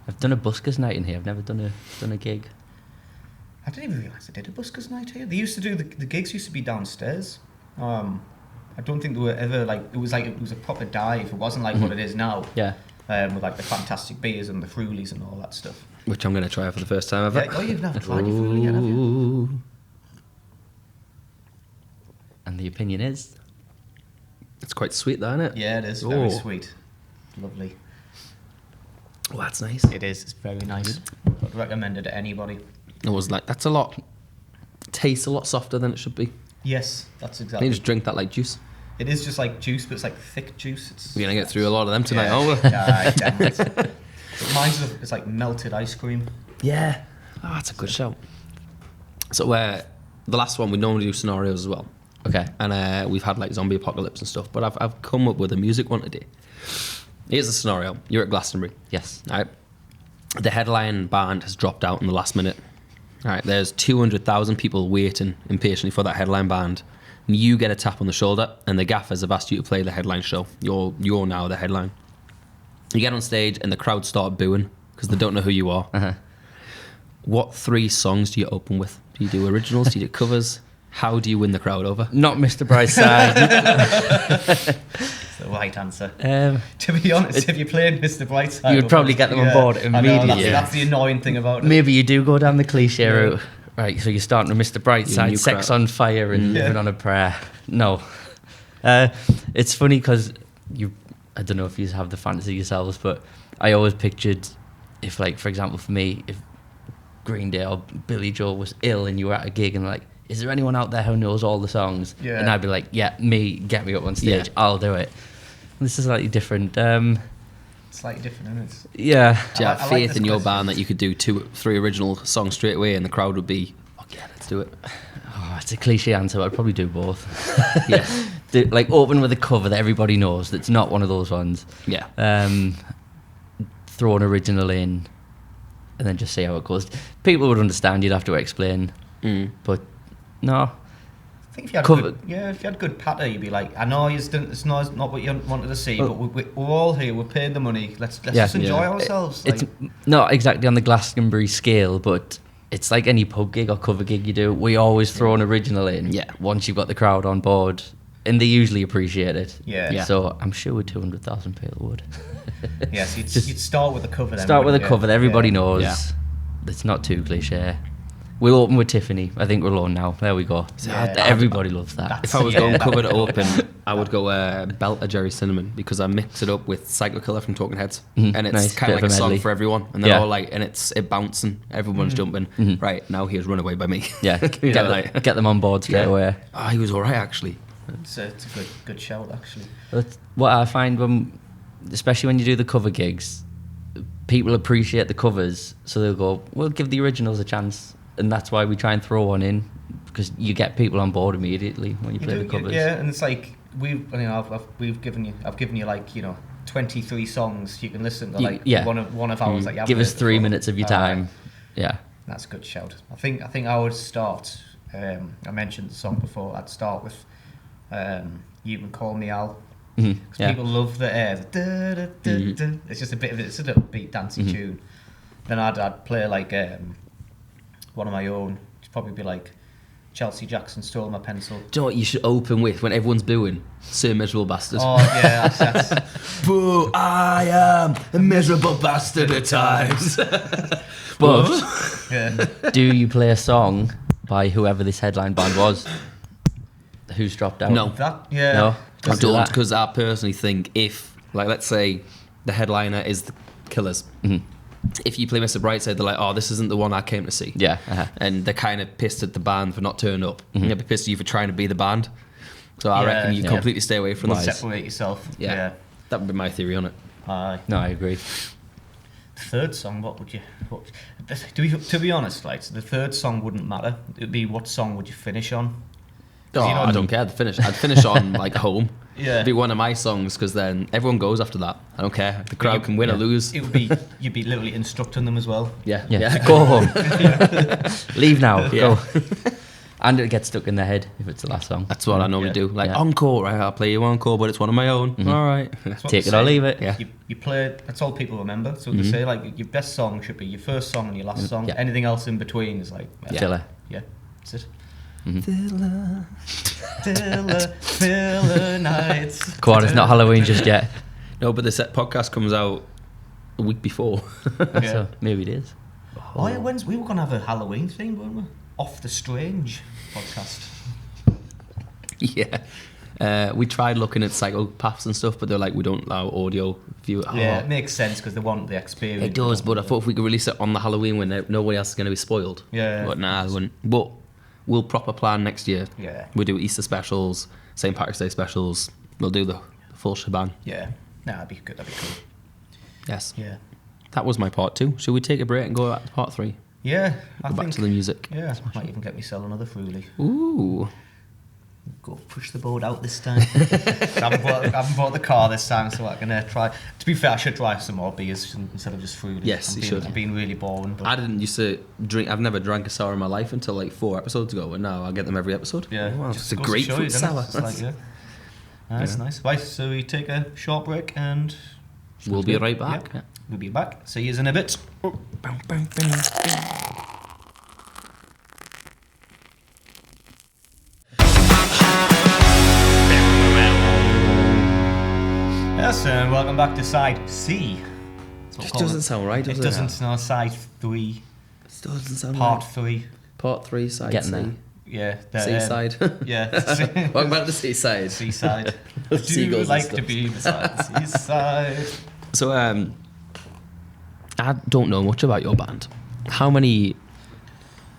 I've done a buskers night in here. I've never done a gig. I didn't even realise they did a buskers night here. They used to do the gigs used to be downstairs. I don't think they were ever like it was a proper dive. It wasn't like what it is now. Yeah. With like the fantastic beers and the Frulies and all that stuff. Which I'm going to try for the first time ever. Yeah, oh, you've never tried your Frulie yet, have you? And the opinion is? It's quite sweet, though, isn't it? Yeah, it is very sweet. Lovely. Oh, that's nice. It is. It's very nice. I'd recommend it to anybody. I was like, that's a lot. Tastes a lot softer than it should be. Yes, that's You exactly. just drink that like juice. It is just like juice, but it's like thick juice. We're going to get through a lot of them tonight, yeah. aren't we? Yeah, definitely. It's like melted ice cream. Yeah. Oh, that's a good show. So the last one, we normally do scenarios as well. Okay. And we've had like zombie apocalypse and stuff, but I've come up with a music one today. Here's the scenario. You're at Glastonbury. Yes. All right. The headline band has dropped out in the last minute. All right. There's 200,000 people waiting impatiently for that headline band. And you get a tap on the shoulder, and the gaffers have asked you to play the headline show. You're now the headline. You get on stage, and the crowd start booing because they don't know who you are. Uh-huh. What 3 songs do you open with? Do you do originals? Do you do covers? How do you win the crowd over? Not Mr. Brightside. It's the right answer. um, To be honest, if you played Mr. Brightside, You would probably get them on board I know, immediately. that's the annoying thing about it. maybe you do go down the cliche route. Right, so you're starting with Mr. Your Brightside, new Sex crowd. on Fire and Yeah. Living on a Prayer. No. It's funny because I don't know if you have the fantasy yourselves, but I always pictured if, like, for example, for me, if Green Day or Billy Joel was ill and you were at a gig and like, is there anyone out there who knows all the songs? Yeah. And I'd be like, yeah, me, get me up on stage, Yeah. I'll do it. This is slightly different. Slightly different, isn't it? Yeah. Do you have I like faith this in your question. band that you could do 2-3 original songs straight away and the crowd would be, oh yeah, let's do it? Oh, it's a cliche answer, but I'd probably do both. Yeah. Like open with a cover that everybody knows that's not one of those ones. Yeah. Throw an original in and then just see how it goes. People would understand, you'd have to explain. But no. I think if you had if you had good patter, you'd be like, I know it's not what you wanted to see, but we're all here, we're paying the money, let's just enjoy ourselves. It's like, not exactly on the Glastonbury scale, but it's like any pub gig or cover gig you do. We always throw an original in. Yeah. Once you've got the crowd on board, and they usually appreciate it. Yeah. So I'm sure 200,000 people would. yes, you'd start with a cover. Then, Start with a wouldn't you? cover that everybody knows. Yeah. It's not too cliche. We'll open with Tiffany. I think we're alone now. There we go. Yeah. Everybody loves that. If I was going cover to open, I would go Belter Jerry Cinnamon because I mix it up with Psycho Killer from Talking Heads, and it's Nice. kind of Bit like of a a song medley. for everyone, and they're Yeah. all like, and it's bouncing, everyone's jumping. Right now, here's Runaway by me. Yeah, You know, like- get them on board straight Yeah. away. Oh, he was all right actually. It's a good shout, actually. But what I find especially when you do the cover gigs, people appreciate the covers, so they'll go, "We'll give the originals a chance," and that's why we try and throw one in because you get people on board immediately when you play the covers. Yeah, and it's like I've given you like 23 songs you can listen to, like one of ours. Like, give us 3 minutes of your time. Yeah. That's a good shout. I think I would start. I mentioned the song before. I'd start with "You Can Call Me Al." Because people love the air. It's just it's a little beat dancey tune. Then I'd play like one of my own. It'd probably be like Chelsea Jackson Stole My Pencil. Do you know what you should open with when everyone's booing? Sir Miserable Bastard. Oh yeah, that's Boo! I am a miserable bastard at times. But yeah. do you play a song by whoever this headline band was who's dropped out? No. That yeah. No? I Can't do don't, that. because I personally think if, like, let's say the headliner is the Killers. If you play Mr. Brightside, they're like, oh, this isn't the one I came to see. Yeah. And they're kind of pissed at the band for not turning up. They'd be pissed at you for trying to be the band. So I Yeah, reckon you yeah. completely stay away from that. Separate yourself. Yeah. That would be my theory on it. No, I agree. Third song, to be honest, like, the third song wouldn't matter. It'd be what song would you finish on? Oh, you know I don't care. I'd finish on like Home. Yeah. It'd be one of my songs because then everyone goes after that. I don't care. The crowd can win or lose. It would be you'd be literally instructing them as well. Yeah. Yeah. Go home. Leave now. Yeah. Go. And it gets stuck in their head if it's the last song. That's what I normally do. Like, Yeah. encore, right? I'll play you encore, but it's one of my own. All right. That's what Take they it or say. leave it. Yeah. You play. That's all people remember. So they say like your best song should be your first song and your last song. Yeah. Anything else in between is like Filler. Yeah, that's it. Filler nights. Come on, it's not Halloween just yet. No, but the set podcast comes out a week before. Yeah. So maybe it is. Oh yeah, we were gonna have a Halloween theme, weren't we? Off the Strange podcast. Yeah. We tried looking at psychopaths and stuff, but they're like, we don't allow audio view. Yeah, it makes sense because they want the experience. It does, but I thought if we could release it on the Halloween when nobody else is going to be spoiled. Yeah. But nah, I wouldn't. But we'll proper plan next year. Yeah. We'll do Easter specials, St. Patrick's Day specials. We'll do the full shebang. Yeah. Nah, that'd be good. That'd be cool. Yes. Yeah. That was my part 2. Should we take a break and go back to part 3? Yeah. I Go think. back to the music. Yeah. Might even get me sell another Fruity. Ooh. Go push the board out this time. I haven't bought the car this time, so I'm gonna try. To be fair, I should try some more beers instead of just Fruity. Yes, you should. I'm being really boring. But I didn't used to drink. I've never drank a sour in my life until like 4 episodes ago, and now I get them every episode. yeah, Oh, wow, just it's a goes to show you, grapefruit doesn't it? sour. It's like, yeah. That's nice. Right, so we take a short break and We'll be right back. Yeah, we'll be back. See you in a bit. Yes, and welcome back to side C. That's what Just we'll call doesn't it. sound right, does it? It doesn't. No, side 3, It doesn't sound part right. 3. Part 3, side Getting C. there. Yeah. Seaside. Yeah. Welcome back to seaside. Seaside. I do Seagulls and like stuff. to be beside the seaside. So, I don't know much about your band. How many,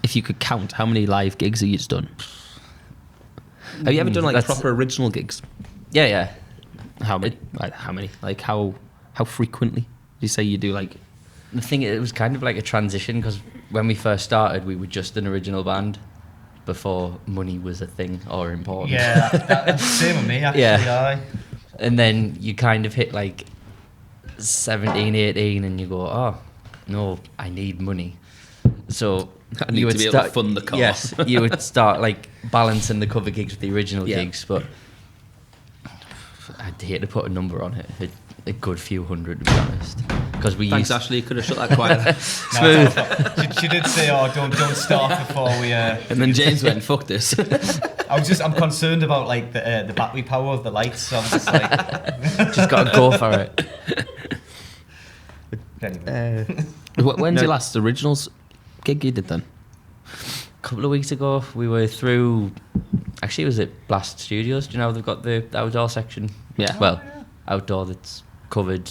if you could count, how many live gigs have you just done? Have you ever done like That's- proper original gigs? Yeah, yeah. How many? How many? Like how frequently? Do you say you do like? The thing, it was kind of like a transition because when we first started, we were just an original band before money was a thing or important. Yeah, that's same with me actually. Yeah. Aye. And then you kind of hit like 17, 18 and you go, oh, no, I need money. So I need you to be able to fund the car. Yes, you would start like balancing the cover gigs with the original Yeah. gigs, but I'd hate to put a number on it. A good few hundred, to be honest. Because we Thanks, used Ashley. You could have shut that quiet. No, she did say, "Oh, don't start before we." And then James went, "Fuck this." I'm concerned about like the battery power of the lights. So I'm just like, just got to go for it. anyway. When's your last originals gig you did then? A couple of weeks ago, we were through. Actually, it was at Blast Studios. Do you know they've got the outdoor section? Yeah. Well, outdoor that's covered.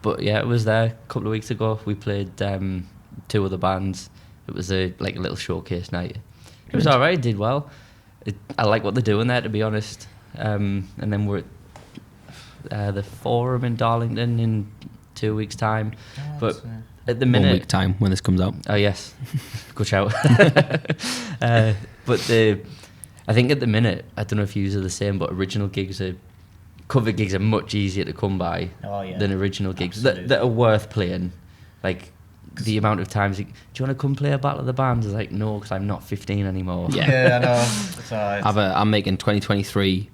But yeah, it was there a couple of weeks ago. We played 2 other bands. It was a little showcase night. It was alright. It did well. I like what they're doing there, to be honest. And then we're at the Forum in Darlington in 2 weeks' time. But at the 1 minute, week time when this comes out. oh yes, good shout. But I think at the minute, I don't know if you are the same, but cover gigs are much easier to come by than original gigs that are worth playing. Like the amount of times, do you want to come play a Battle of the Bands? It's like, no, because I'm not 15 anymore. Yeah, I know. It's alright. I'm making 2023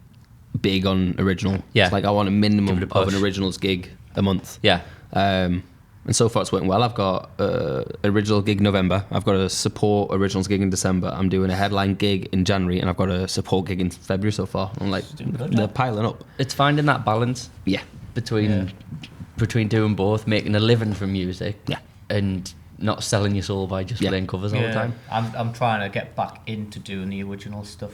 big on original. Yeah. It's like I want a minimum Give it a of an push. originals gig a month. Yeah. And so far it's working well. I've got original gig November. I've got a support originals gig in December. I'm doing a headline gig in January, and I've got a support gig in February so far. I'm like, they're piling up. It's finding that balance Yeah. between doing both, making a living from music, Yeah. and not selling your soul by just playing covers all the time. I'm trying to get back into doing the original stuff.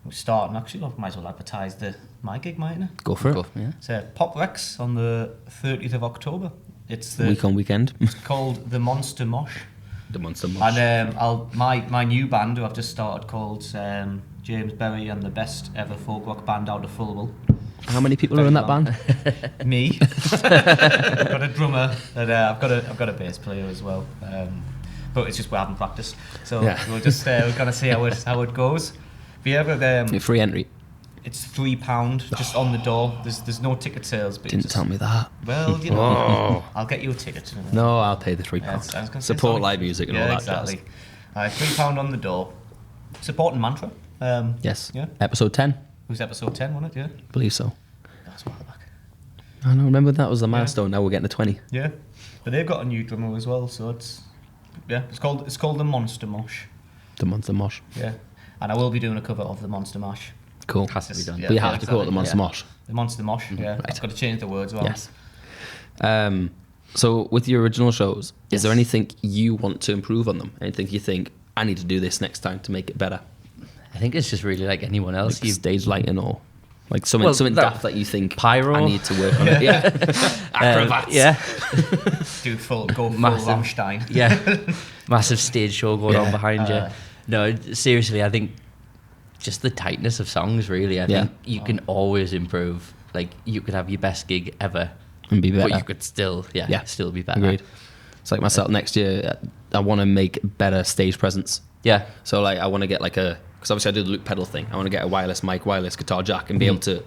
We're starting actually. Might as well advertise my gig, mightn't I? Go for it. Yeah. It's Pop Rex on the 30th of October. It's the Week on weekend. It's called the Monster Mosh. The Monster Mosh. And my new band who I've just started called James Berry and the best ever folk rock band out of Fulham. How many people are in that band? Me. I've got a drummer. And, I've got a bass player as well. But it's just we haven't practiced, so we'll just we're gonna see how it goes. If you ever Free entry. it's £3 just on the door. There's no ticket sales. But Didn't tell me that. Well, you know, I'll get you a ticket. No, I'll pay the £3. Yeah, I was gonna say Support something. live music and all that exactly. jazz. £3 on the door. Supporting Mantra. Yes. Yeah. Episode 10, It was episode 10, wasn't it? Yeah. I believe so. That's a while back. I know, remember that was the milestone. Now we're getting to 20. Yeah. But they've got a new drummer as well, so it's called the Monster Mosh. The month of Mosh. Yeah. And I will be doing a cover of the Monster Mash. Cool. Has to be done. Yeah, But you have to call it the exactly. Monster Mosh. The Monster Mosh, yeah. Right. I've got to change the words as well. Yes. So with your original shows, is there anything you want to improve on them? Anything you think, I need to do this next time to make it better? I think it's just really like anyone else. Like stage lighting or like something daft that you think pyro. I need to work on it. Yeah. Acrobats. Yeah. Go full Massive. Rammstein. Yeah. Massive stage show going on Yeah. behind you. No, seriously, I think just the tightness of songs, really. I think you can always improve. Like, you could have your best gig ever, And be better. but you could still, still be better. Agreed. It's like myself next year, I want to make better stage presence. Yeah. So like I want to get like because obviously I do the loop pedal thing. I want to get a wireless mic, wireless guitar jack, and be able to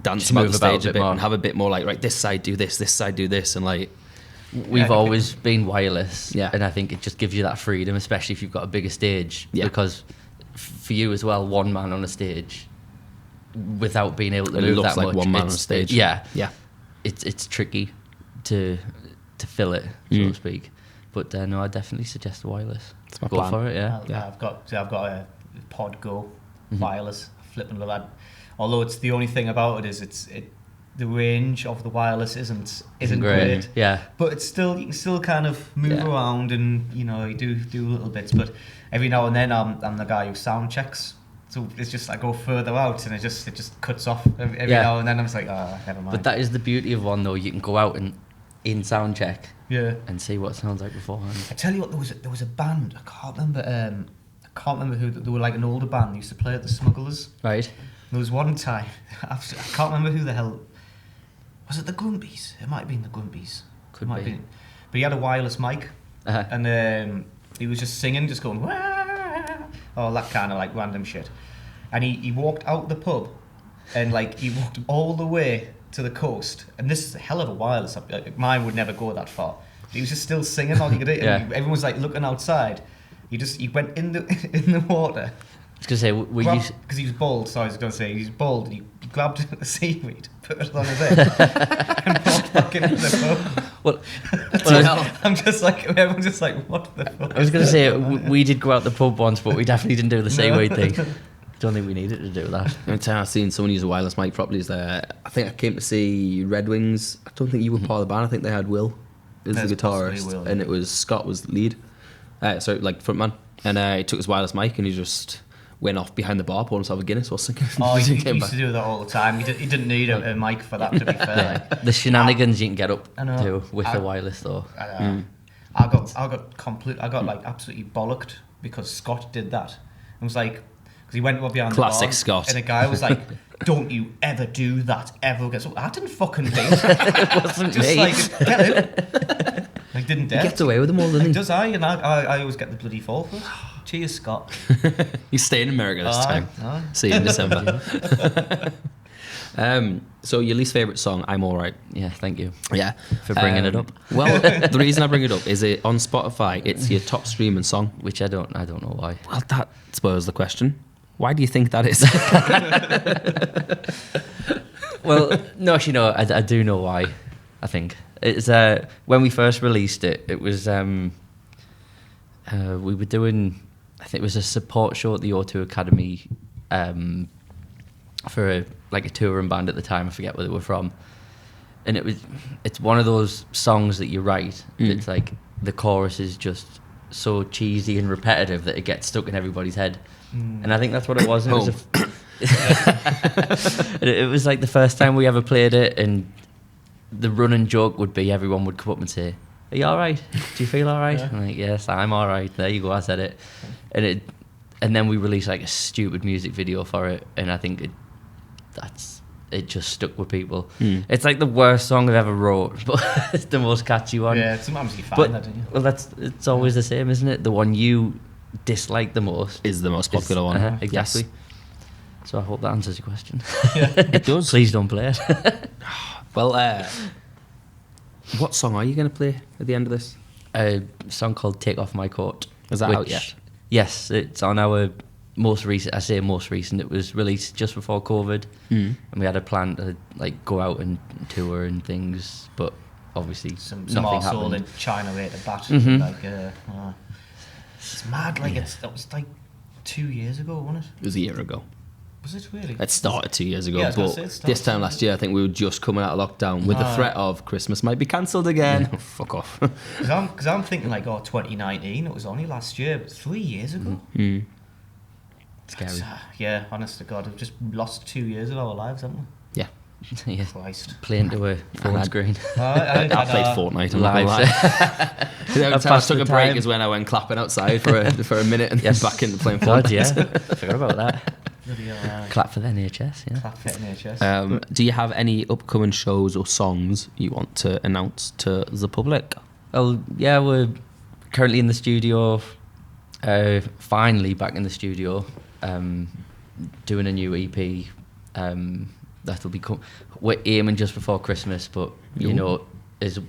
dance Just about move the about stage a a bit bit more. and have a bit more like, right, this side do this side do this, and like We've always been wireless. Yeah. And I think it just gives you that freedom, especially if you've got a bigger stage. Yeah. Because for you as well, one man on a stage, without being able to it move looks that like much, one man on it's- stage. Yeah. Yeah. It's tricky to fill it, so to speak. But no, I definitely suggest wireless. It's my Go plan. for it, yeah. I've got a Pod Go wireless flipping love that. Although it's the only thing about it is the range of the wireless isn't great. Yeah. But it's still, you can still kind of move Yeah. around, and you know, you do little bits. But every now and then I'm the guy who sound checks. So it's just I go further out, and it just cuts off every Yeah. now and then. I'm just like, never mind. But that is the beauty of one, though. You can go out and in sound check yeah. and see what it sounds like beforehand. I tell you what, there was a band. I can't remember who. They were like an older band. They used to play at the Smugglers. Right. There was one time, I can't remember who the hell. Was it the Grumpies? It might have been the Grumpies. Could It might have be. been. But he had a wireless mic, Uh-huh. and he was just singing, just going, "Wah!" all that kind of like random shit. And he walked out the pub, and like he walked all the way to the coast. And this is a hell of a wireless. Mine would never go that far. But he was just still singing all he could do. Yeah. And everyone was like looking outside. He went in the water. I was going to say, Because he was bald, so I was going to say he's bald. And he grabbed the seaweed, put it on his head, and walked back into the pub. well, I'm just like, everyone's just like, what the fuck? I was going to say, we did go out the pub once, but we definitely didn't do the seaweed thing. Don't think we needed to do that. Every time I've seen someone use a wireless mic properly is there. I think I came to see Red Wings. I don't think you were part of the band. I think they had Will as the There's guitarist, possibly Will, and yeah. it was Scott was the lead. So like frontman, and he took his wireless mic and he just went off behind the bar, poured himself a Guinness or something. Oh, he Came used back. to do that all the time. He didn't need a mic for that, to be fair. The shenanigans you can get up I know. to with the wireless, though. I got like absolutely bollocked because Scott did that. It was like, because he went up behind Classic the bar, Scott. and a guy was like, "Don't you ever do that ever again." So I didn't fucking do it. It wasn't Just me. like, tell him. Like, didn't dare. He gets away with them all, doesn't he? Does I? And I always get the bloody fall for it. Cheers, Scott. He's staying in America this time. Aye. See you in December. So your least favourite song, I'm Alright. Yeah, thank you Yeah. for bringing it up. Well, the reason I bring it up is it on Spotify, it's your top streaming song. Which I don't know why. Well, that spoils the question. Why do you think that is? Well, no, actually, no, I do know why. I think it's when we first released it. It was we were doing. I think it was a support show at the O2 Academy for a touring band at the time. I forget where they were from, and it's one of those songs that you write. It's like the chorus is just so cheesy and repetitive that it gets stuck in everybody's head. And I think that's what it was. It was like the first time we ever played it, and the running joke would be everyone would come up and say, "Are you all right? Do you feel all right?" Yeah. I'm like, "Yes, I'm all right." There you go, I said it. And then we released like a stupid music video for it, and I think it just stuck with people. It's like the worst song I've ever wrote, but it's the most catchy one. Yeah, sometimes you find But that, don't you? well, it's always the same, isn't it? The one you dislike the most Is the most popular one. exactly. Yes. So I hope that answers your question. It does. Please don't play it. Well, what song are you going to play at the end of this? A song called "Take Off My Coat." Is that out yet? Yes, it's on our most recent, it was released just before COVID, and we had a plan to like go out and tour and things, but obviously Some nothing arsehole in happened. China rate a bat. It's mad. Like that was like 2 years ago, wasn't it? It was a year ago. Was it really? It started 2 years ago, Yeah, I was gonna but say it started this time last year, I think we were just coming out of lockdown with the threat of Christmas might be cancelled again. Fuck off. Because I'm thinking like, 2019. It was only last year, but 3 years ago. Scary. Yeah, honest to God, we've just lost 2 years of our lives, haven't we? Yeah. Yeah. Christ. Playing to a phone screen. I I played Fortnite. I'm not gonna lie. The only time I took a break is when I went clapping outside for a minute and then back into playing Fortnite. God, yeah. Forgot about that. Clap for the NHS, yeah. Clap for NHS. Do you have any upcoming shows or songs you want to announce to the public? Well, yeah, we're currently in the studio, finally back in the studio, doing a new EP. That'll be we're aiming just before Christmas, but you know, as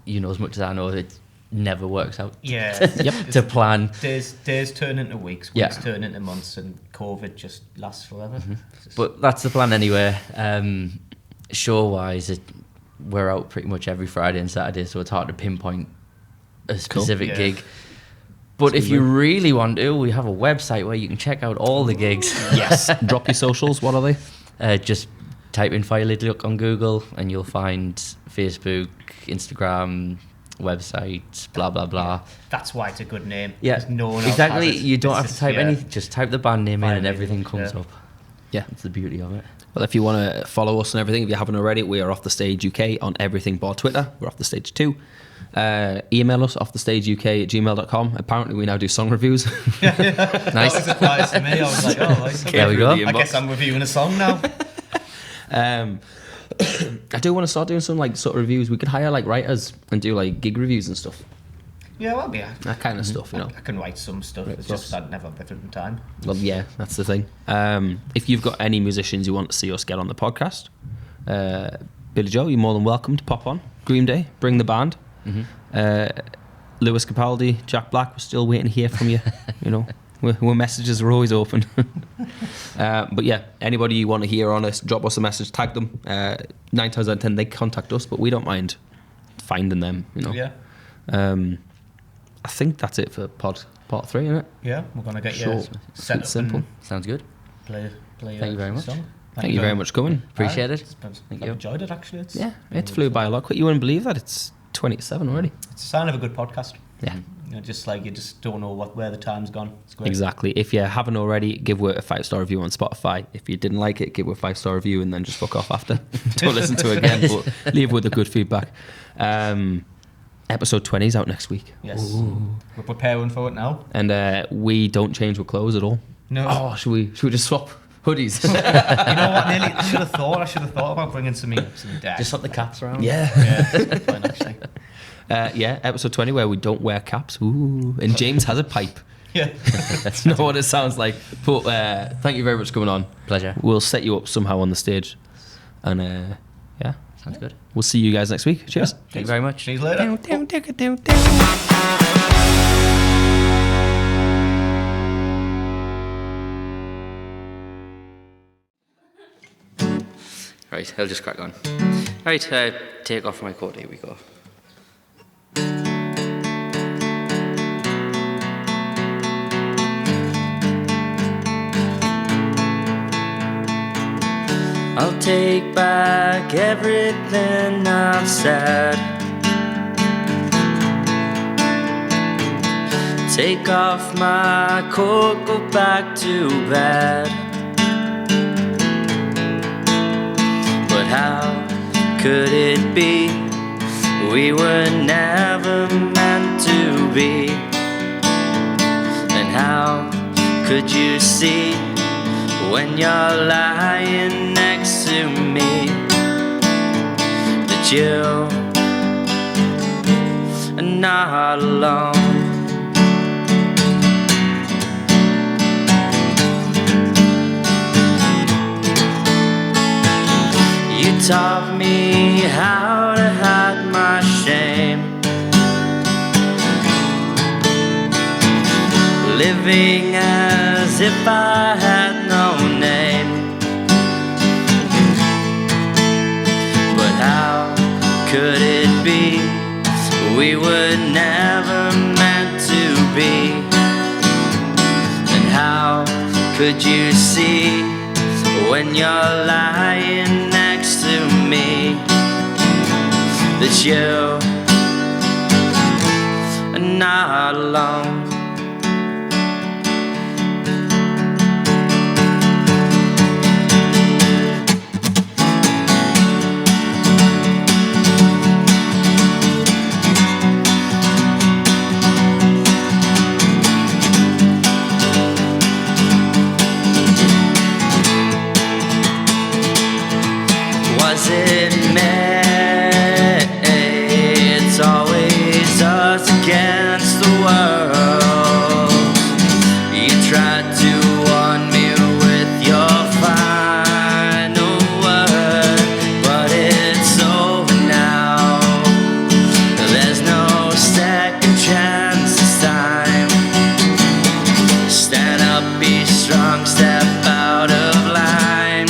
much as I know, it never works out. Yeah. To plan. Days turn into weeks, weeks turn into months, and COVID just lasts forever. But that's the plan anyway. Show-wise, we're out pretty much every Friday and Saturday, so it's hard to pinpoint a specific gig. But if you really want to, we have a website where you can check out all the gigs. Yes. Drop your socials. What are they? Just type in Fire Lid Luck on Google and you'll find Facebook, Instagram, website, blah, blah, blah. That's why it's a good name. Yeah, no one exactly. Else has it. You don't It's have to just, type anything. Just type the band name in and everything comes up. Yeah. It's the beauty of it. Well, if you want to follow us and everything, if you haven't already, we are Off The Stage UK on everything bar Twitter. We're Off The Stage 2. Email us offthestageuk@gmail.com. Apparently we now do song reviews. Nice. That was a surprise to me. I was like, There we go. I guess I'm reviewing a song now. I do want to start doing some like sort of reviews. We could hire like writers and do like gig reviews and stuff. Yeah, well, yeah. That kind of stuff, you know. I can write some stuff. Right, It's just I'd never have written time. Well, yeah, that's the thing. If you've got any musicians you want to see us get on the podcast, Billy Joe, you're more than welcome to pop on. Green Day, bring the band. Lewis Capaldi, Jack Black, we're still waiting to hear from you. You know, we're messages are always open. But yeah, anybody you want to hear on us, drop us a message, tag them. 9 times out of 10 they contact us, but we don't mind finding them. You know. Yeah. I think that's it for part 3, isn't it? Yeah, we're gonna get Short, you set up simple. and Sounds good. play. Thank you very much. Song. Thank you very much for coming. Appreciate it. I've Thank you. enjoyed it actually. It flew by a lot quick. You wouldn't believe that it's 27 already. It's a sign of a good podcast. Yeah. You know, just like you just don't know where the time's gone. It's great. Exactly. If you haven't already, give it a 5-star review on Spotify. If you didn't like it, give it a 5-star review and then just fuck off after. Don't listen to it again, but leave with a good feedback. Episode 20 is out next week. Yes. Ooh. We're preparing for it now. And we don't change with clothes at all. No. Oh, should we just swap hoodies? You know what? Nearly. I should have thought about bringing some deck. Just swap the caps around. Yeah. Fine, actually. Episode 20 where we don't wear caps. Ooh. And James has a pipe. Yeah. That's not what it sounds like. But thank you very much for coming on. Pleasure. We'll set you up somehow on the stage. And yeah. Sounds good. We'll see you guys next week. Cheers. Thank you very much. See you later. Right, I'll just crack on. Right, take off my coat. Here we go. I'll take back everything I've said. Take off my coat, go back to bed. But how could it be? We were never meant to be. And how could you see when you're lying next to me that you are not alone? You taught me how to hide my shame, living as as if I had no name. But how could it be? We were never meant to be. And how could you see when you're lying next to me that you are not alone? Was it me? It's always us against the world. You tried to warn me with your final word, but it's over now. There's no second chance this time. Stand up, be strong, step out of line.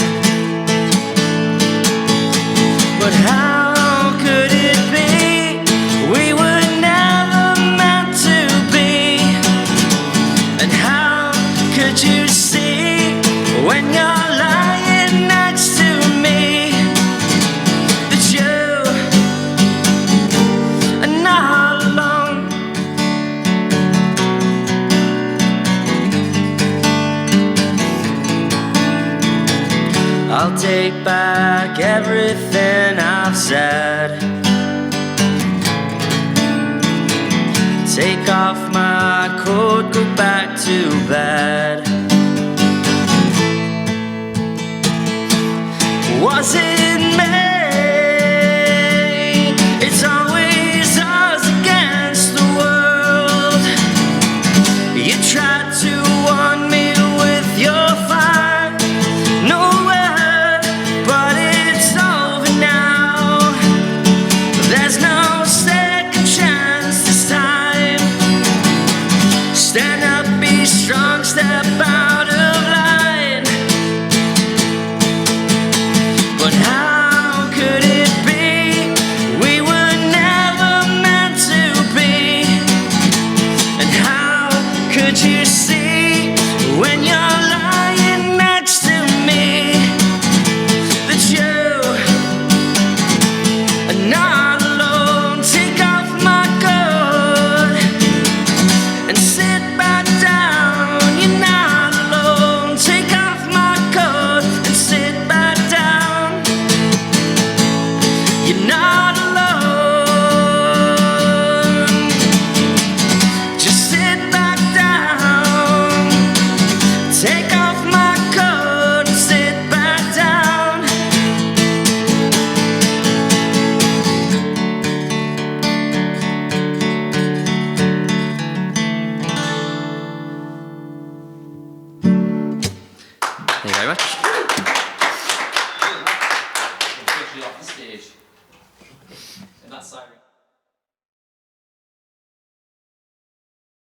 But how could it be? We were never meant to be. And how could you see when you're lying next to me that you are not alone? I'll take back everything I've said. Take off my coat, go back to bed. Was it me? It's always us against the world. You tried to warn me with your fire. No word, but it's over now. There's no second chance this time. Stand up, be strong, step out of line. But how could it be? We were never meant to be. And how could you see when you're lying next to me that you are not alone? Take off my coat and sit back down. You're not alone. Take off my coat and sit back down. You're not alone. Just sit back down. Take off my coat and sit back down. Thank you very much. Officially off the stage. And that's siren.